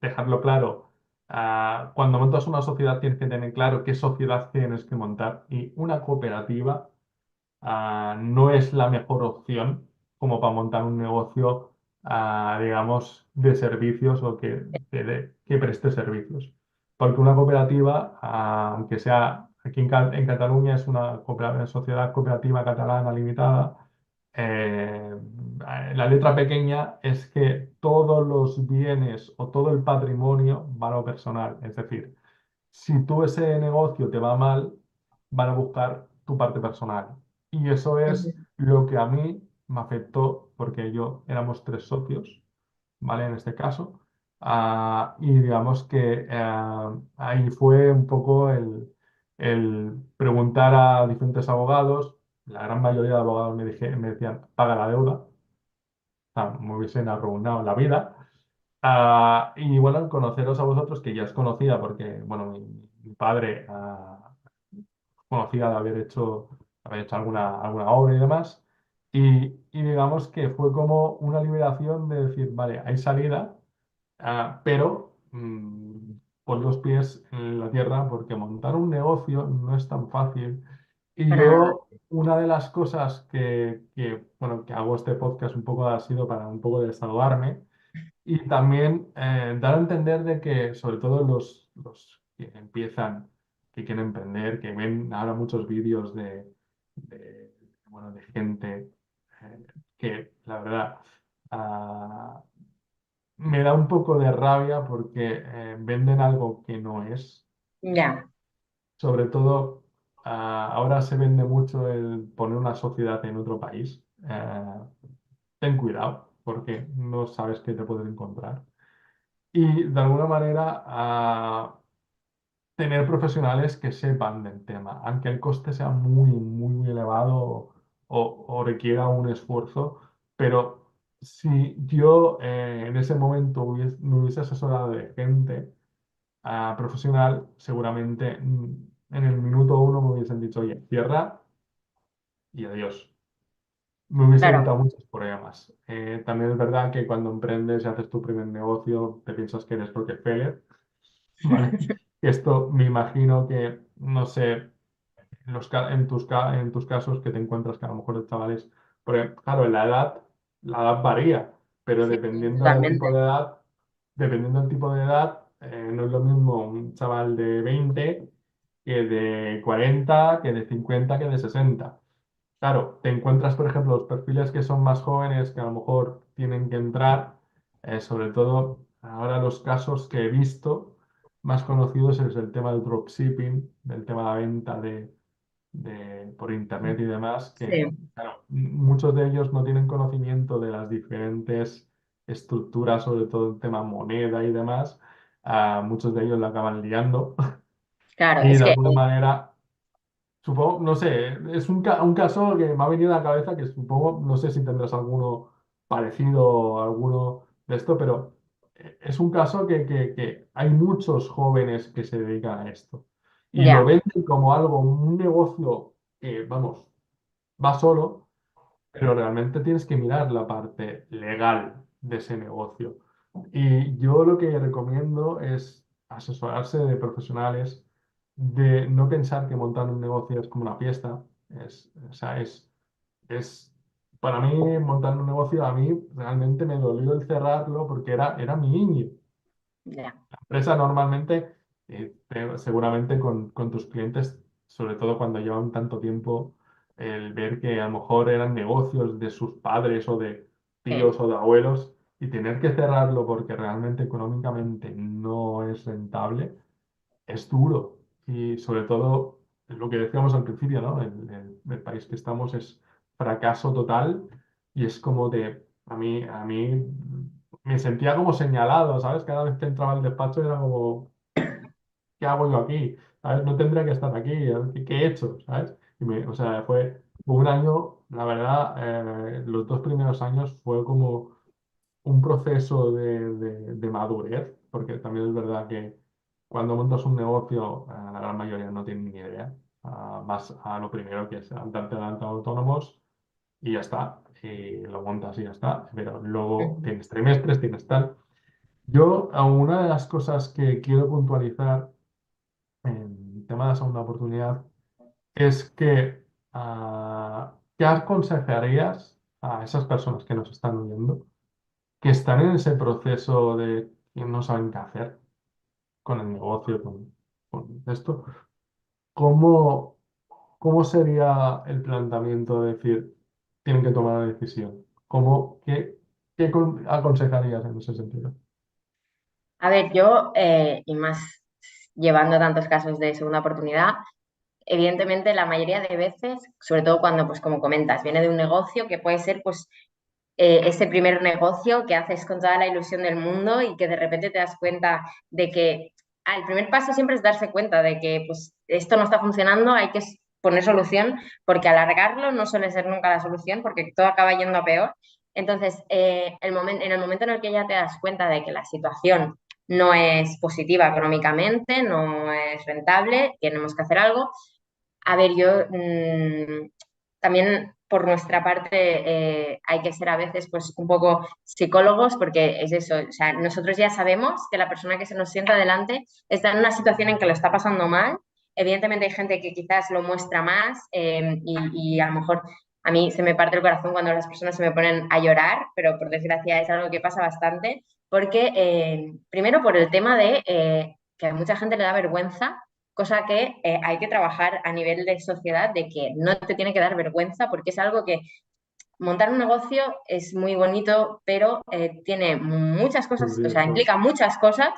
dejarlo claro, cuando montas una sociedad tienes que tener claro qué sociedad tienes que montar y una cooperativa no es la mejor opción como para montar un negocio, digamos, de servicios o que preste servicios. Porque una cooperativa, aunque sea aquí en Cataluña, es una sociedad cooperativa catalana limitada, eh, la letra pequeña es que todos los bienes o todo el patrimonio va a lo personal. Es decir, si tú ese negocio te va mal, van a buscar tu parte personal. Y eso es Ujú. lo que a mí me afectó, porque éramos tres socios, ¿vale? En este caso. Y digamos que ahí fue un poco el preguntar a diferentes abogados. La gran mayoría de abogados me decían, paga la deuda. Me hubiesen arruinado la vida. Y bueno, en conoceros a vosotros, que ya os conocía, porque bueno, mi padre conocía de haber hecho alguna obra y demás. Y digamos que fue como una liberación de decir, vale, hay salida, pero pon los pies en la tierra, porque montar un negocio no es tan fácil. Y Para nada. yo, una de las cosas bueno, que hago este podcast un poco ha sido para un poco desahogarme y también dar a entender de que, sobre todo los que empiezan, que quieren emprender, que ven ahora muchos vídeos bueno, de gente que, la verdad, ah, me da un poco de rabia porque venden algo que no es. Ya, Sobre todo, ahora se vende mucho el poner una sociedad en otro país. Ten cuidado porque no sabes qué te puedes encontrar. Y de alguna manera tener profesionales que sepan del tema, aunque el coste sea muy elevado o requiera un esfuerzo, pero si yo en ese momento me hubiese asesorado de gente profesional, seguramente en el minuto uno me hubiesen dicho, oye, cierra y adiós. Me hubiese claro. evitado muchos problemas. También es verdad que cuando emprendes y haces tu primer negocio, te piensas que eres Rockefeller, ¿vale? Esto me imagino que, no sé, en tus casos que te encuentras que a lo mejor los chavales, porque claro, la edad varía, pero Sí, sí, totalmente. dependiendo del tipo de edad, no es lo mismo un chaval de 20 que de 40, que de 50, que de 60. Claro, te encuentras, por ejemplo, los perfiles que son más jóvenes, que a lo mejor tienen que entrar, sobre todo ahora los casos que he visto más conocidos es el tema del dropshipping, del tema de la venta por internet y demás, que Sí, claro, muchos de ellos no tienen conocimiento de las diferentes estructuras, sobre todo el tema moneda y demás. Muchos de ellos la acaban liando claro, y es de que alguna manera, supongo, no sé, es un caso que me ha venido a la cabeza que supongo, no sé si tendrás alguno parecido o alguno de esto, pero es un caso que hay muchos jóvenes que se dedican a esto y lo ya, venden como algo, un negocio que, vamos, va solo, pero realmente tienes que mirar la parte legal de ese negocio. Y yo lo que recomiendo es asesorarse de profesionales, de no pensar que montar un negocio es como una fiesta. O sea, es, para mí, montar un negocio, a mí realmente me dolió el cerrarlo porque era mi niño. ya, Empresa normalmente, seguramente con tus clientes, sobre todo cuando llevan tanto tiempo, el ver que a lo mejor eran negocios de sus padres o de sí, tíos o de abuelos y tener que cerrarlo porque realmente económicamente no es rentable, es duro. Y sobre todo, lo que decíamos al principio, ¿no? El país que estamos es fracaso total y es como de, a mí me sentía como señalado, ¿sabes? Cada vez que entraba al despacho era como, ¿qué hago yo aquí? ¿Sabes? No tendría que estar aquí, ¿qué he hecho? ¿Sabes? O sea, fue un año, la verdad, los 2 primeros años fue como un proceso de madurez, porque también es verdad que cuando montas un negocio, la gran mayoría no tienen ni idea. Vas a lo primero que es darte de alta autónomos y ya está, y lo montas y ya está, pero luego ujú. tienes trimestres, tienes tal. Yo, una de las cosas que quiero puntualizar en el tema de la segunda oportunidad es que, ¿qué aconsejarías a esas personas que nos están oyendo, que están en ese proceso de que no saben qué hacer con el negocio, con esto? ¿Cómo, cómo sería el planteamiento de decir, tienen que tomar una decisión? ¿Qué aconsejarías en ese sentido? A ver, yo, y más llevando tantos casos de segunda oportunidad, evidentemente la mayoría de veces, sobre todo cuando, pues como comentas, viene de un negocio que puede ser, pues, ese primer negocio que haces con toda la ilusión del mundo y que de repente te das cuenta de que el primer paso siempre es darse cuenta de que pues, esto no está funcionando, hay que poner solución, porque alargarlo no suele ser nunca la solución, porque todo acaba yendo a peor. Entonces, en el momento en el que ya te das cuenta de que la situación no es positiva económicamente, no es rentable, tenemos que hacer algo. A ver, yo también por nuestra parte hay que ser a veces pues un poco psicólogos porque es eso, o sea, nosotros ya sabemos que la persona que se nos sienta delante está en una situación en que lo está pasando mal. Evidentemente hay gente que quizás lo muestra más y a lo mejor a mí se me parte el corazón cuando las personas se me ponen a llorar, pero por desgracia es algo que pasa bastante porque primero por el tema de que a mucha gente le da vergüenza, cosa que hay que trabajar a nivel de sociedad de que no te tiene que dar vergüenza porque es algo que montar un negocio es muy bonito, pero tiene muchas Sus cosas, o sea, riesgos. implica muchas cosas.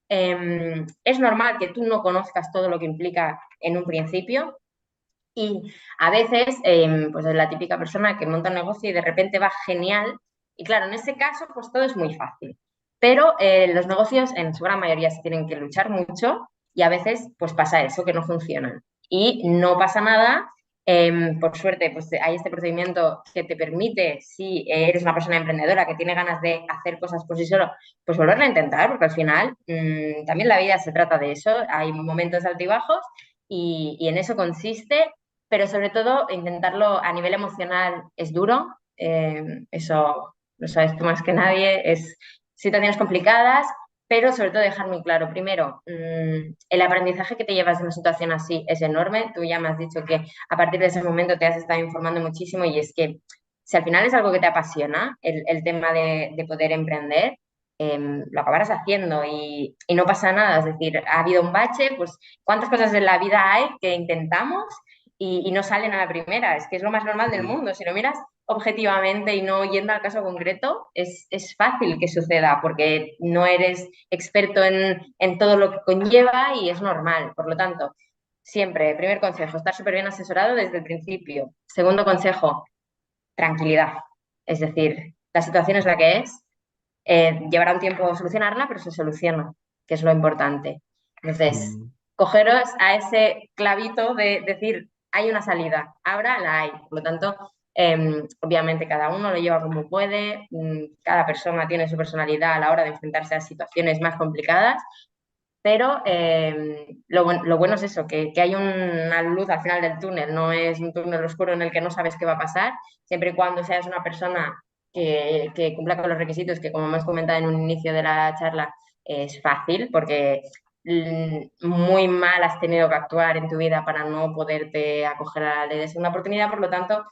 Es normal que tú no conozcas todo lo que implica en un principio y a veces, pues es la típica persona que monta un negocio y de repente va genial. Y claro, en ese caso, pues todo es muy fácil. Pero los negocios en su gran mayoría se tienen que luchar mucho y a veces pues pasa eso, que no funcionan. Y no pasa nada. Por suerte, pues hay este procedimiento que te permite, si eres una persona emprendedora que tiene ganas de hacer cosas por sí solo, pues volverlo a intentar, porque al final también la vida se trata de eso. Hay momentos altibajos y en eso consiste, pero sobre todo intentarlo a nivel emocional es duro, eso lo sabes tú más que nadie, es situaciones complicadas, pero sobre todo dejar muy claro, primero, el aprendizaje que te llevas de una situación así es enorme. Tú ya me has dicho que a partir de ese momento te has estado informando muchísimo y es que si al final es algo que te apasiona, el tema de poder emprender, lo acabarás haciendo y no pasa nada. Es decir, ha habido un bache, pues cuántas cosas en la vida hay que intentamos y no salen a la primera. Es que es lo más normal del Mm. mundo. Si lo miras objetivamente y no yendo al caso concreto, es fácil que suceda porque no eres experto en todo lo que conlleva y es normal. Por lo tanto, siempre, primer consejo, estar súper bien asesorado desde el principio. Segundo consejo, tranquilidad. Es decir, la situación es la que es, llevará un tiempo solucionarla, pero se soluciona, que es lo importante. Entonces, Mm. cogeros a ese clavito de decir, hay una salida, ahora la hay. Por lo tanto, obviamente cada uno lo lleva como puede, cada persona tiene su personalidad a la hora de enfrentarse a situaciones más complicadas, pero lo bueno es eso, que hay una luz al final del túnel, no es un túnel oscuro en el que no sabes qué va a pasar, siempre y cuando seas una persona que cumpla con los requisitos, que como hemos comentado en un inicio de la charla, es fácil, porque muy mal has tenido que actuar en tu vida para no poderte acoger a la ley de segunda oportunidad, por lo tanto,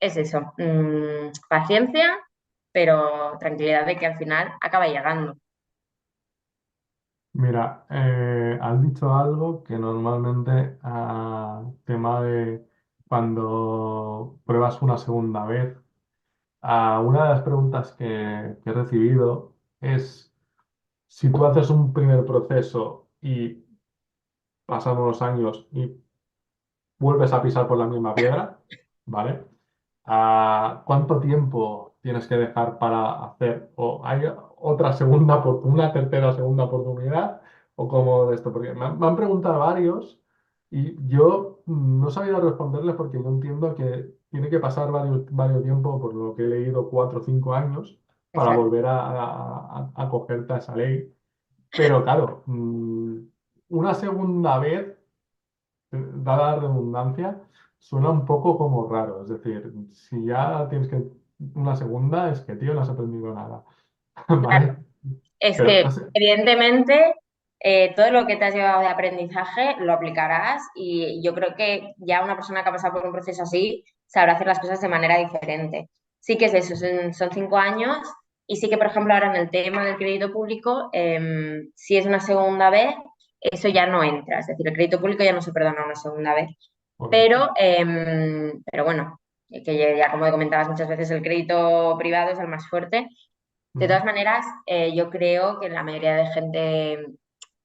es eso, paciencia, pero tranquilidad de que al final acaba llegando. Mira, has dicho algo que normalmente, tema de cuando pruebas una segunda vez, una de las preguntas que he recibido es si tú haces un primer proceso y pasan unos años y vuelves a pisar por la misma piedra, ¿vale? ¿Cuánto tiempo tienes que dejar para hacer? ¿O hay otra una tercera segunda oportunidad? ¿O cómo de esto? Porque me han preguntado varios y yo no he sabido responderles porque yo entiendo que tiene que pasar varios tiempo, por lo que he leído, 4 o 5 años, para Exacto. volver a acogerte a esa ley. Pero claro, una segunda vez, dada la redundancia, suena un poco como raro. Es decir, si ya tienes que una segunda, es que, tío, no has aprendido nada. ¿Vale? Es Pero, que, no sé. evidentemente, todo lo que te has llevado de aprendizaje lo aplicarás y yo creo que ya una persona que ha pasado por un proceso así sabrá hacer las cosas de manera diferente. Sí que es eso, son 5 años y sí que, por ejemplo, ahora en el tema del crédito público, si es una segunda vez, eso ya no entra. Es decir, el crédito público ya no se perdona una segunda vez. Correcto. Pero bueno, que ya como comentabas muchas veces, el crédito privado es el más fuerte. De Ujú. todas maneras, yo creo que la mayoría de gente,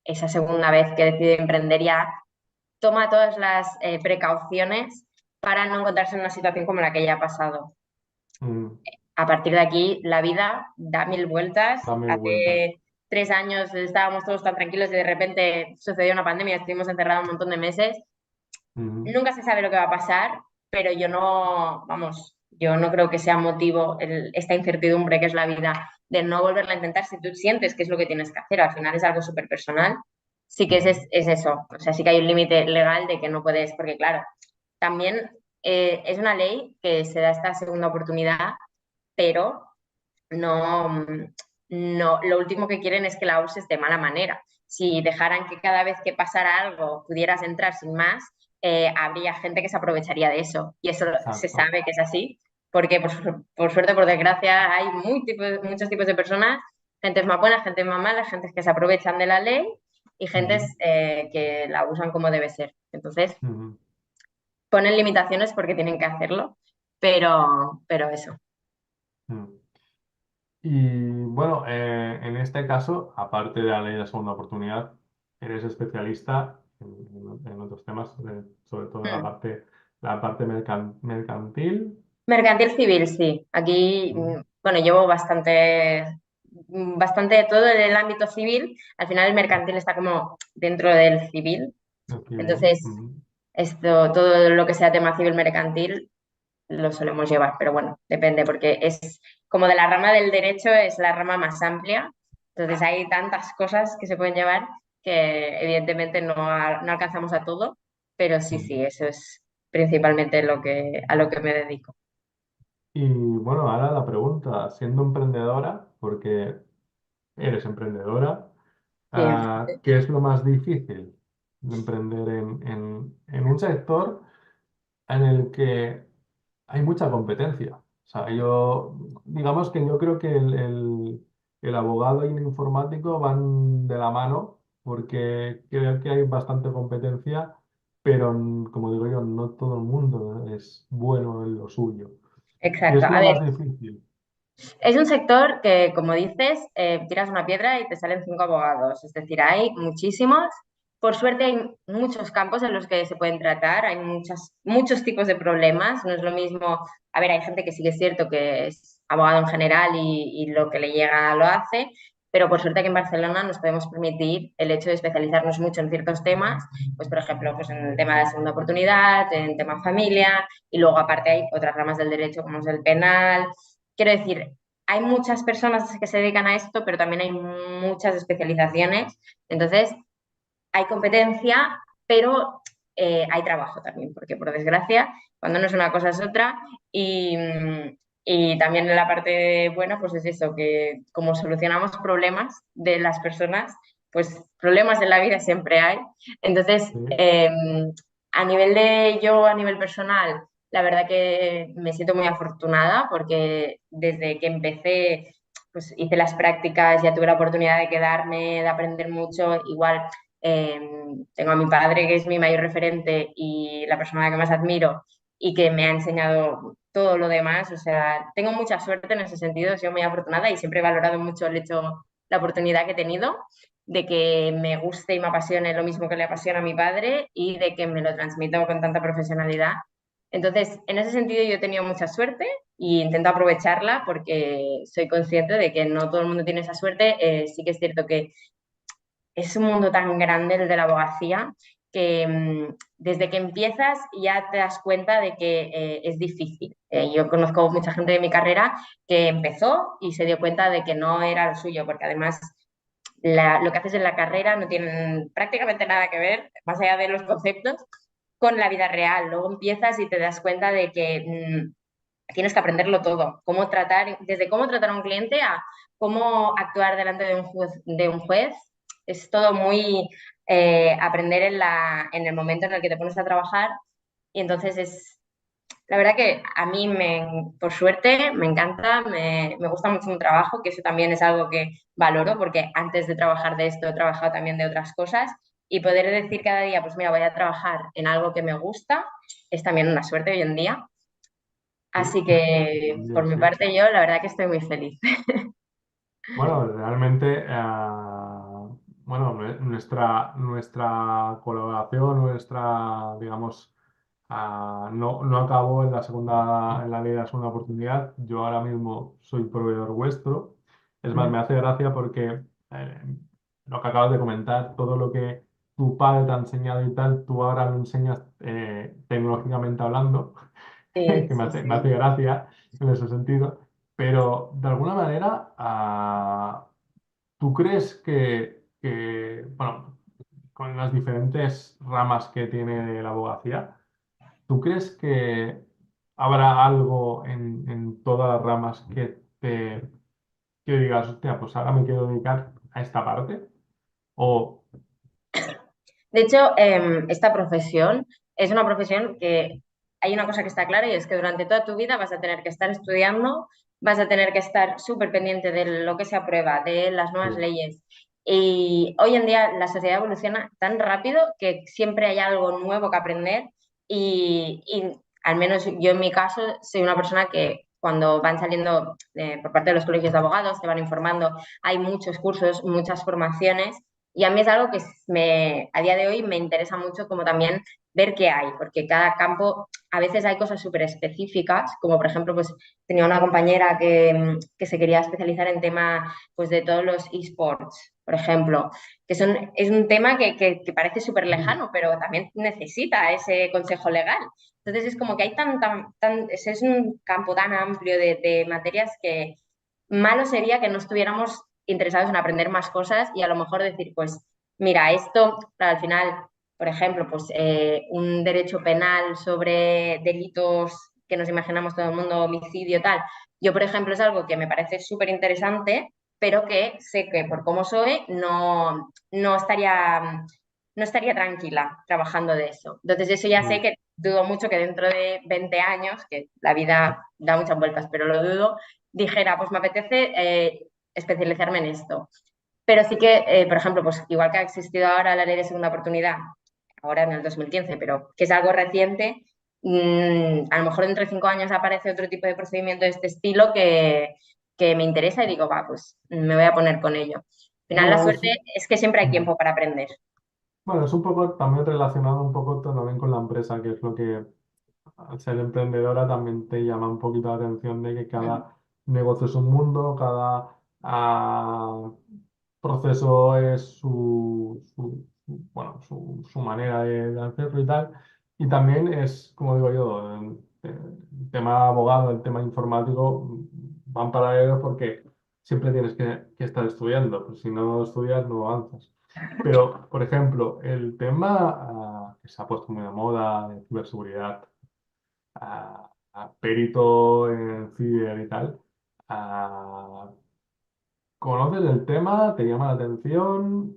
esa segunda vez que decide emprender ya, toma todas las precauciones para no encontrarse en una situación como la que ya ha pasado. Mm, A partir de aquí, la vida da mil vueltas. da mil vueltas. Hace 3 años estábamos todos tan tranquilos y de repente sucedió una pandemia, estuvimos encerrados un montón de meses. Ujú. Nunca se sabe lo que va a pasar, pero yo no, vamos, yo no creo que sea motivo esta incertidumbre que es la vida de no volverla a intentar si tú sientes que es lo que tienes que hacer. Al final es algo súper personal. Sí que Ujú. es eso. O sea, sí que hay un límite legal de que no puedes, porque claro, también es una ley que se da esta segunda oportunidad, pero no, no, lo último que quieren es que la uses de mala manera. Si dejaran que cada vez que pasara algo pudieras entrar sin más, habría gente que se aprovecharía de eso. Y eso se Exacto. sabe que es así, porque por suerte, por desgracia, hay muchos tipos de personas, gentes más buenas, gentes más malas, gentes que se aprovechan de la ley y Ujú. gentes que la usan como debe ser. Entonces, Ujú. ponen limitaciones porque tienen que hacerlo, pero eso. Ujú. Y bueno, en este caso, aparte de la ley de la segunda oportunidad, eres especialista en otros temas, sobre todo Mm. la parte mercantil. Mercantil civil, sí. Aquí, Mm. bueno, llevo bastante de todo en el ámbito civil. Al final el mercantil está como dentro del civil. Aquí bien. Entonces, todo lo que sea tema civil mercantil lo solemos llevar, pero bueno, depende, porque es como de la rama del derecho, es la rama más amplia. Entonces hay tantas cosas que se pueden llevar que evidentemente no alcanzamos a todo, pero sí, Mm. sí, eso es principalmente a lo que me dedico. Y bueno, ahora la pregunta, siendo emprendedora, porque eres emprendedora. Sí, ¿Qué es lo más difícil de emprender en un sector en el que hay mucha competencia? O sea, digamos que yo creo que el abogado y el informático van de la mano porque creo que hay bastante competencia, pero como digo yo, no todo el mundo es bueno en lo suyo. ¿Qué exacto. es A lo ver, más difícil? es un sector que, como dices, tiras una piedra y te salen 5 abogados. Es decir, hay muchísimos. Por suerte hay muchos campos en los que se pueden tratar, hay muchos tipos de problemas. No es lo mismo, a ver, hay gente que sí que es cierto que es abogado en general y lo que le llega lo hace, pero por suerte aquí en Barcelona nos podemos permitir el hecho de especializarnos mucho en ciertos temas, pues por ejemplo, pues en el tema de la segunda oportunidad, en el tema familia, y luego aparte hay otras ramas del derecho como es el penal. Quiero decir, hay muchas personas que se dedican a esto, pero también hay muchas especializaciones. Entonces, hay competencia, pero hay trabajo también, porque por desgracia, cuando no es una cosa es otra. Y, y también en la parte buena, pues es eso, que como solucionamos problemas de las personas, pues problemas en la vida siempre hay. Entonces, Sí, a nivel de yo, a nivel personal, la verdad que me siento muy afortunada porque desde que empecé, pues hice las prácticas, ya tuve la oportunidad de quedarme, de aprender mucho. Igual eh, tengo a mi padre, que es mi mayor referente y la persona que más admiro y que me ha enseñado todo lo demás. O sea, tengo mucha suerte en ese sentido, he sido muy afortunada y siempre he valorado mucho el hecho, la oportunidad que he tenido de que me guste y me apasione lo mismo que le apasiona a mi padre y de que me lo transmito con tanta profesionalidad. Entonces, en ese sentido yo he tenido mucha suerte e intento aprovecharla porque soy consciente de que no todo el mundo tiene esa suerte. Sí que es cierto que es un mundo tan grande el de la abogacía que desde que empiezas ya te das cuenta de que es difícil. Yo conozco mucha gente de mi carrera que empezó y se dio cuenta de que no era lo suyo, porque además lo que haces en la carrera no tiene prácticamente nada que ver, más allá de los conceptos, con la vida real. Luego empiezas y te das cuenta de que tienes que aprenderlo todo, cómo tratar, desde cómo tratar a un cliente a cómo actuar delante de un juez. Es todo muy aprender en el momento en el que te pones a trabajar y entonces la verdad que a mí, por suerte, me encanta, me gusta mucho mi trabajo, que eso también es algo que valoro, porque antes de trabajar de esto he trabajado también de otras cosas, y poder decir cada día, pues mira, voy a trabajar en algo que me gusta, es también una suerte hoy en día. sí, Así que, por mi sí. parte, yo la verdad que estoy muy feliz. Bueno, realmente, bueno, nuestra colaboración, digamos, no acabó en la ley de la segunda oportunidad. Yo ahora mismo soy proveedor vuestro. Es más, me hace gracia porque lo que acabas de comentar, todo lo que tu padre te ha enseñado y tal, tú ahora lo enseñas tecnológicamente hablando, Sí, que sí, me hace sí. gracia en ese sentido. Pero de alguna manera, ¿tú crees bueno, con las diferentes ramas que tiene la abogacía, ¿tú crees que habrá algo en todas las ramas que digas, hostia, pues ahora me quiero dedicar a esta parte? O, De hecho, esta profesión es una profesión que hay una cosa que está clara y es que durante toda tu vida vas a tener que estar estudiando, vas a tener que estar súper pendiente de lo que se aprueba, de las nuevas sí, leyes. Y hoy en día la sociedad evoluciona tan rápido que siempre hay algo nuevo que aprender y al menos yo en mi caso soy una persona que cuando van saliendo por parte de los colegios de abogados, te van informando, hay muchos cursos, muchas formaciones y a mí es algo que a día de hoy me interesa mucho como también ver qué hay, porque cada campo, a veces hay cosas súper específicas, como por ejemplo, pues tenía una compañera que se quería especializar en tema pues, de todos los esports, por ejemplo, es un tema que parece súper sí, lejano, pero también necesita ese consejo legal. Entonces es como que hay es un campo tan amplio de materias que malo sería que no estuviéramos interesados en aprender más cosas y a lo mejor decir, pues, mira, esto, claro, al final, por ejemplo, pues un derecho penal sobre delitos que nos imaginamos todo el mundo, homicidio, tal. Yo, por ejemplo, es algo que me parece súper interesante, pero que sé que por cómo soy no estaría tranquila trabajando de eso. Entonces eso ya sé mm, que dudo mucho que dentro de 20 años, que la vida da muchas vueltas, pero lo dudo, dijera, pues me apetece especializarme en esto. Pero sí que, por ejemplo, pues igual que ha existido ahora la ley de segunda oportunidad, ahora en el 2015, pero que es algo reciente, a lo mejor dentro de 5 años aparece otro tipo de procedimiento de este estilo que me interesa y digo, va, pues me voy a poner con ello. Al final la bueno, suerte es que siempre hay mm, tiempo para aprender. bueno, es un poco también relacionado un poco también con la empresa, que es lo que al ser emprendedora también te llama un poquito la atención de que Mm. cada negocio es un mundo, cada proceso es bueno, su manera de hacerlo y tal. Y también es, como digo yo, el tema abogado, el tema informático van paralelos porque siempre tienes que estar estudiando, pues si no estudias no avanzas. Pero, por ejemplo, el tema que se ha puesto muy de moda de ciberseguridad, perito en ciber y tal. Ah, ¿Conoces el tema? ¿Te llama la atención?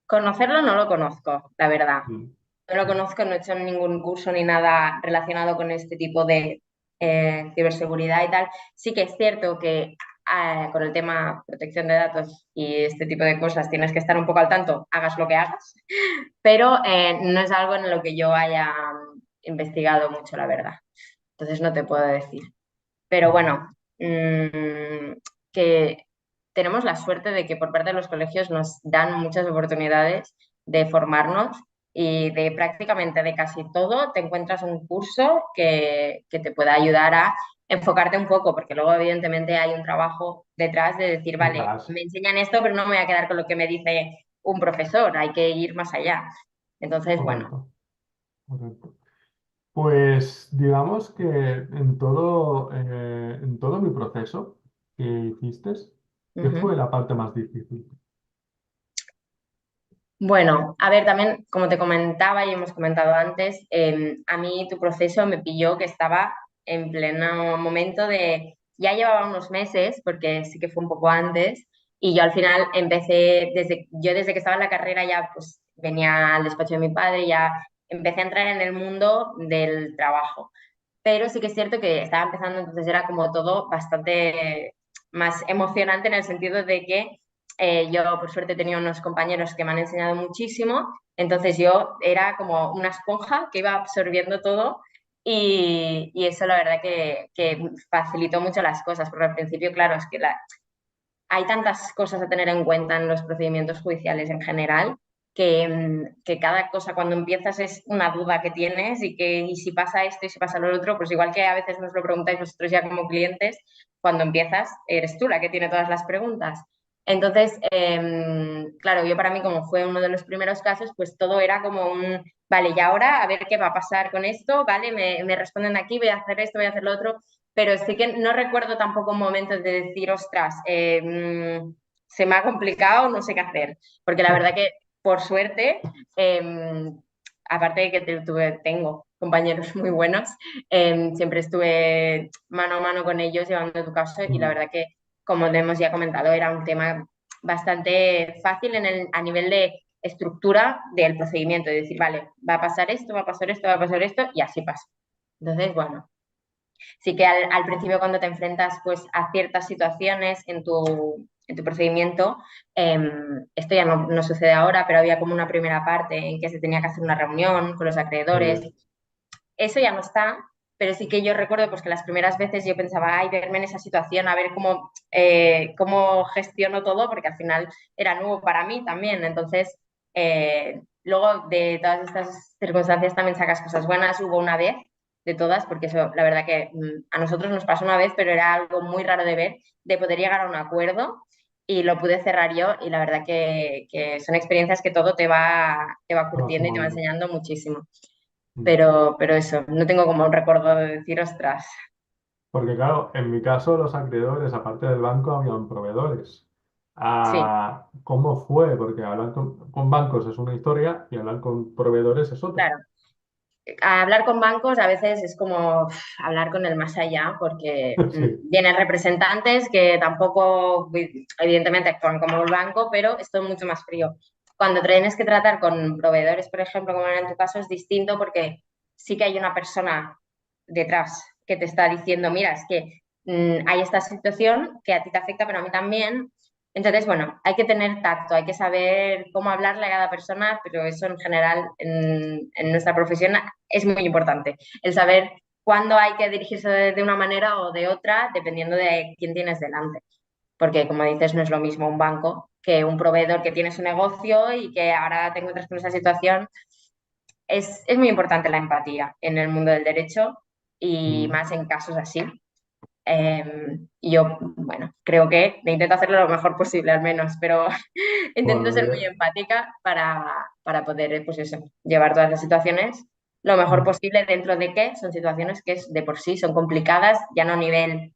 Conocerlo no lo conozco, la verdad. Mm, No lo mm, conozco, no he hecho ningún curso ni nada relacionado con este tipo de ciberseguridad y tal. Sí que es cierto que con el tema protección de datos y este tipo de cosas tienes que estar un poco al tanto, hagas lo que hagas, pero no es algo en lo que yo haya investigado mucho, la verdad. Entonces no te puedo decir. Pero mm, bueno, que tenemos la suerte de que por parte de los colegios nos dan muchas oportunidades de formarnos y de prácticamente de casi todo te encuentras un curso que te pueda ayudar a enfocarte un poco, porque luego evidentemente hay un trabajo detrás de decir, vale, detrás. me enseñan esto, pero no me voy a quedar con lo que me dice un profesor, hay que ir más allá. Entonces, bueno. Correcto, correcto. Pues digamos que en todo mi proceso que hiciste, ¿qué Ujú. fue la parte más difícil? Bueno, a ver, también, como te comentaba y hemos comentado antes, a mí tu proceso me pilló que estaba en pleno momento de, ya llevaba unos meses, porque sí que fue un poco antes, y yo al final empecé, desde que estaba en la carrera ya pues venía al despacho de mi padre, ya empecé a entrar en el mundo del trabajo. Pero sí que es cierto que estaba empezando, entonces era como todo bastante más emocionante en el sentido de que yo, por suerte, he tenido unos compañeros que me han enseñado muchísimo, entonces yo era como una esponja que iba absorbiendo todo y eso la verdad que facilitó mucho las cosas, porque al principio, claro, es que hay tantas cosas a tener en cuenta en los procedimientos judiciales en general que cada cosa cuando empiezas es una duda que tienes y si pasa esto y si pasa lo otro, pues igual que a veces nos lo preguntáis vosotros ya como clientes, cuando empiezas eres tú la que tiene todas las preguntas. Entonces, claro, yo para mí como fue uno de los primeros casos, pues todo era como vale, y ahora a ver qué va a pasar con esto, vale, me responden aquí, voy a hacer esto, voy a hacer lo otro, pero sí que no recuerdo tampoco momentos de decir, ostras, se me ha complicado, no sé qué hacer. Porque la verdad que, por suerte, aparte de que tengo compañeros muy buenos, siempre estuve mano a mano con ellos llevando tu caso y la Mm, verdad que, como le hemos ya comentado, era un tema bastante fácil a nivel de estructura del procedimiento, de decir, vale, va a pasar esto, va a pasar esto, va a pasar esto, y así pasa. Entonces, bueno, sí que al principio cuando te enfrentas pues a ciertas situaciones en tu procedimiento, esto ya no sucede ahora, pero había como una primera parte en que se tenía que hacer una reunión con los acreedores. eh, Eso ya no está, pero sí que yo recuerdo pues que las primeras veces yo pensaba, ay, verme en esa situación, a ver cómo gestiono todo, porque al final era nuevo para mí también. Entonces, luego de todas estas circunstancias también sacas cosas buenas. Hubo una vez de todas, porque eso la verdad que a nosotros nos pasó una vez, pero era algo muy raro de ver, de poder llegar a un acuerdo y lo pude cerrar yo y la verdad que son experiencias que todo te va Estaba curtiendo y te va sumando. enseñando muchísimo. Mm. Pero eso, no tengo como un recuerdo de decir, ostras. Porque claro, en mi caso los acreedores, aparte del banco, habían proveedores. Sí, ¿Cómo fue? Porque hablar con bancos es una historia y hablar con proveedores es otra. claro. hablar con bancos a veces es como hablar con el más allá, porque Sí. vienen representantes que tampoco, evidentemente, actúan como el banco, pero es todo mucho más frío. Cuando tienes que tratar con proveedores, por ejemplo, como era en tu caso, es distinto porque sí que hay una persona detrás que te está diciendo, mira, es que hay esta situación que a ti te afecta, pero a mí también. Entonces, bueno, hay que tener tacto, hay que saber cómo hablarle a cada persona, pero eso en general en nuestra profesión es muy importante. El saber cuándo hay que dirigirse de una manera o de otra, dependiendo de quién tienes delante. Porque, como dices, no es lo mismo un banco que un proveedor que tiene su negocio y que ahora te encuentras con esa situación. Es muy importante la empatía en el mundo del derecho y Mm. más en casos así. Yo, bueno, creo que intento hacerlo lo mejor posible al menos, pero intento ser muy Joder. empática para poder, pues eso, llevar todas las situaciones lo mejor Mm. posible dentro de que son situaciones que de por sí son complicadas, ya no a nivel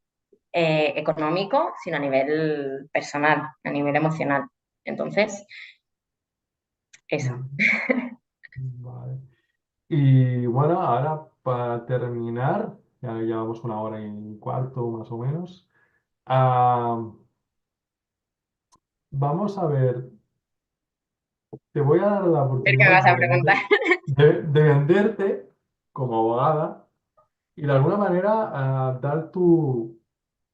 económico, sino a nivel personal, a nivel emocional. Entonces, eso. Mm. Vale. Y bueno, ahora para terminar, ya llevamos 1 hora y cuarto más o menos. ah, Vamos a ver, te voy a dar la ¿Qué me oportunidad vas a preguntar? de venderte como abogada y de alguna manera dar tu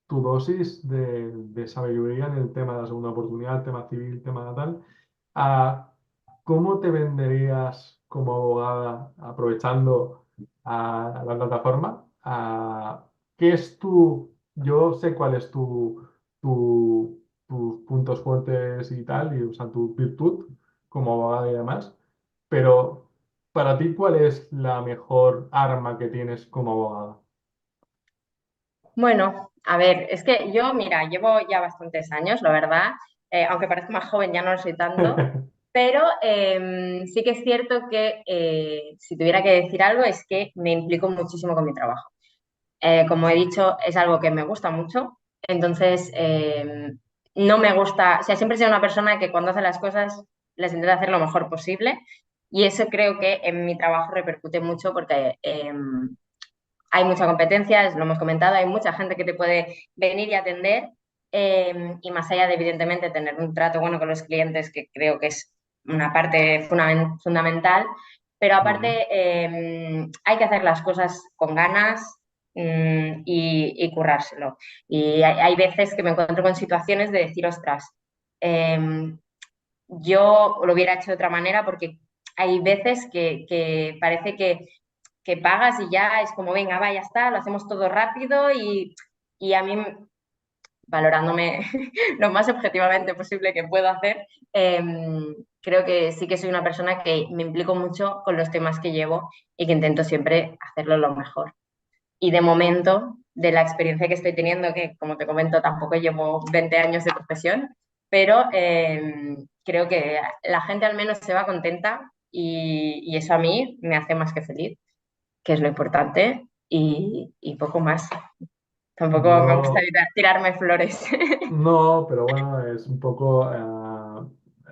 dosis de sabiduría en el tema de la segunda oportunidad, el tema civil, tema tal. ¿Cómo te venderías como abogada aprovechando la plataforma? ¿Qué es yo sé cuál es tus puntos fuertes y tal, y o sea, tu virtud como abogada y demás, pero para ti, ¿cuál es la mejor arma que tienes como abogada? Bueno, a ver, es que yo, mira, llevo ya bastantes años, la verdad, aunque parezco más joven, ya no lo soy tanto, pero sí que es cierto que si tuviera que decir algo es que me implico muchísimo con mi trabajo. Como he dicho, es algo que me gusta mucho, entonces no me gusta, o sea, siempre he sido una persona que cuando hace las cosas las intenta hacer lo mejor posible y eso creo que en mi trabajo repercute mucho porque hay mucha competencia, lo hemos comentado, hay mucha gente que te puede venir y atender y más allá de evidentemente tener un trato bueno con los clientes, que creo que es una parte fundamental, pero Ujú, aparte hay que hacer las cosas con ganas y currárselo. Y hay veces que me encuentro con situaciones de decir, ostras, yo lo hubiera hecho de otra manera porque hay veces que parece que pagas y ya es como, venga, va, ya está, lo hacemos todo rápido y a mí, valorándome lo más objetivamente posible que puedo hacer, creo que sí que soy una persona que me implico mucho con los temas que llevo y que intento siempre hacerlo lo mejor. Y de momento, de la experiencia que estoy teniendo, que como te comento, tampoco llevo 20 años de profesión, pero creo que la gente al menos se va contenta y eso a mí me hace más que feliz, que es lo importante, y poco más. Tampoco me gusta yo tirarme flores. no, pero bueno, es un poco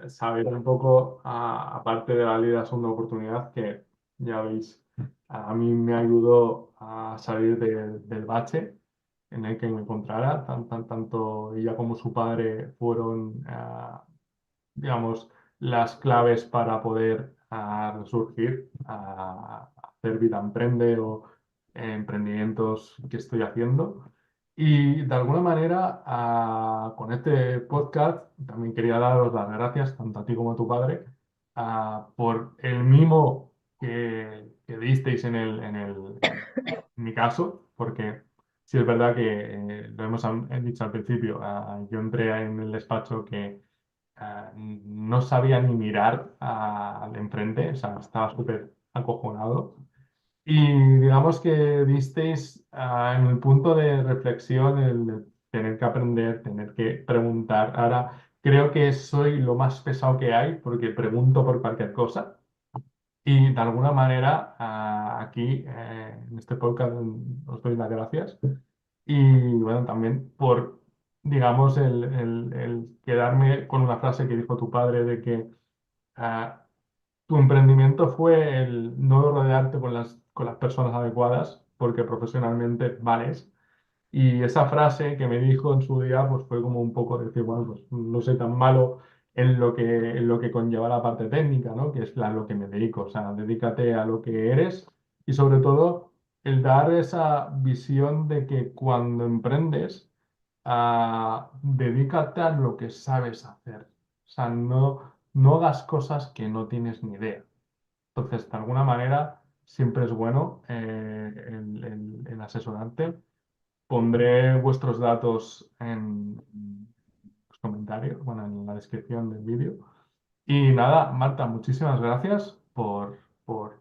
saber un poco, aparte de la ley de la segunda oportunidad, que ya veis, a mí me ayudó a salir del bache en el que me encontrara. Tanto ella como su padre fueron, digamos, las claves para poder resurgir, hacer vida emprende o emprendimientos que estoy haciendo. Y de alguna manera, con este podcast, también quería daros las gracias, tanto a ti como a tu padre, por el mimo que disteis en mi caso, porque sí es verdad que lo hemos dicho al principio, yo entré en el despacho que no sabía ni mirar al enfrente, o sea, estaba súper acojonado. Y digamos que disteis en el punto de reflexión el de tener que aprender, tener que preguntar. Ahora creo que soy lo más pesado que hay porque pregunto por cualquier cosa. Y de alguna manera aquí en este podcast os doy las gracias. Y bueno, también por, digamos, el quedarme con una frase que dijo tu padre de que ah, tu emprendimiento fue el no rodearte con las personas adecuadas, porque profesionalmente vales. Y esa frase que me dijo en su día, pues fue como un poco decir, bueno, pues no soy tan malo en lo que conlleva la parte técnica, ¿no? Que es lo que me dedico. O sea, dedícate a lo que eres y sobre todo el dar esa visión de que cuando emprendes, dedícate a lo que sabes hacer. O sea, no hagas cosas que no tienes ni idea. Entonces, de alguna manera, siempre es bueno el asesorarte. Pondré vuestros datos en los comentarios, bueno, en la descripción del vídeo. Y nada, Marta, muchísimas gracias por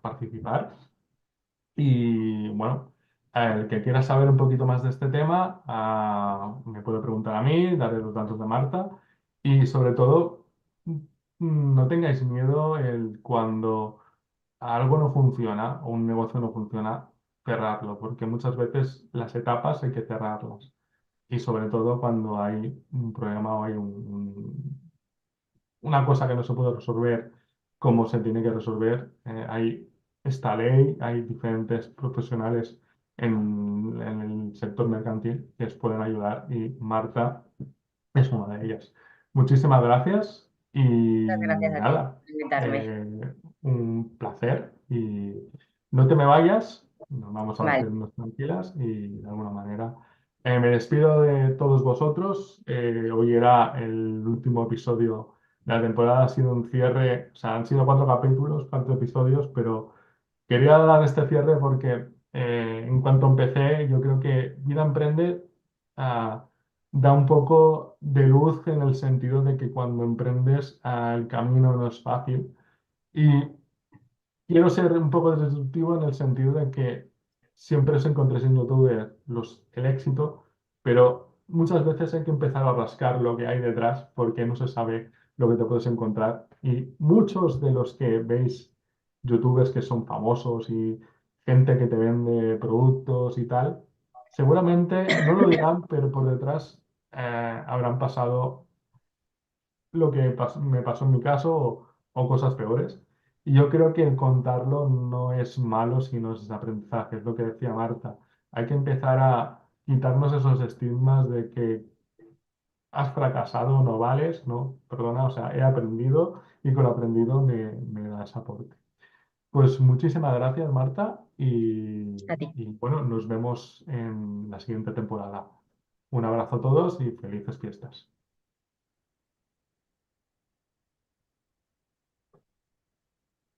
participar. Y bueno, el que quiera saber un poquito más de este tema, me puede preguntar a mí, daré los datos de Marta. Y sobre todo, no tengáis miedo cuando algo no funciona o un negocio no funciona, cerrarlo, porque muchas veces las etapas hay que cerrarlas. Y sobre todo cuando hay un problema o hay una cosa que no se puede resolver como se tiene que resolver, hay esta ley, hay diferentes profesionales en el sector mercantil que os pueden ayudar y Marta es una de ellas. Muchísimas gracias y Muchas gracias a ti nada, por invitarme. un placer y no te me vayas, nos vamos a Vale, hacernos tranquilas y de alguna manera me despido de todos vosotros. Hoy era el último episodio de la temporada, ha sido un cierre, o sea, han sido 4 capítulos, 4 episodios, pero quería dar este cierre porque en cuanto empecé, yo creo que Vida Emprende ah, da un poco de luz en el sentido de que cuando emprendes el camino no es fácil. Y quiero ser un poco disruptivo en el sentido de que siempre os encontréis en YouTube el éxito, pero muchas veces hay que empezar a rascar lo que hay detrás porque no se sabe lo que te puedes encontrar. Y muchos de los que veis YouTubers que son famosos y gente que te vende productos y tal, seguramente no lo dirán, pero por detrás habrán pasado lo que me pasó en mi caso o cosas peores. Y yo creo que el contarlo no es malo, sino es aprendizaje, es lo que decía Marta. Hay que empezar a quitarnos esos estigmas de que has fracasado, no vales, no, perdona, o sea, he aprendido y con lo aprendido me das aporte. Pues muchísimas gracias, Marta, a ti. y bueno, nos vemos en la siguiente temporada. Un abrazo a todos y felices fiestas.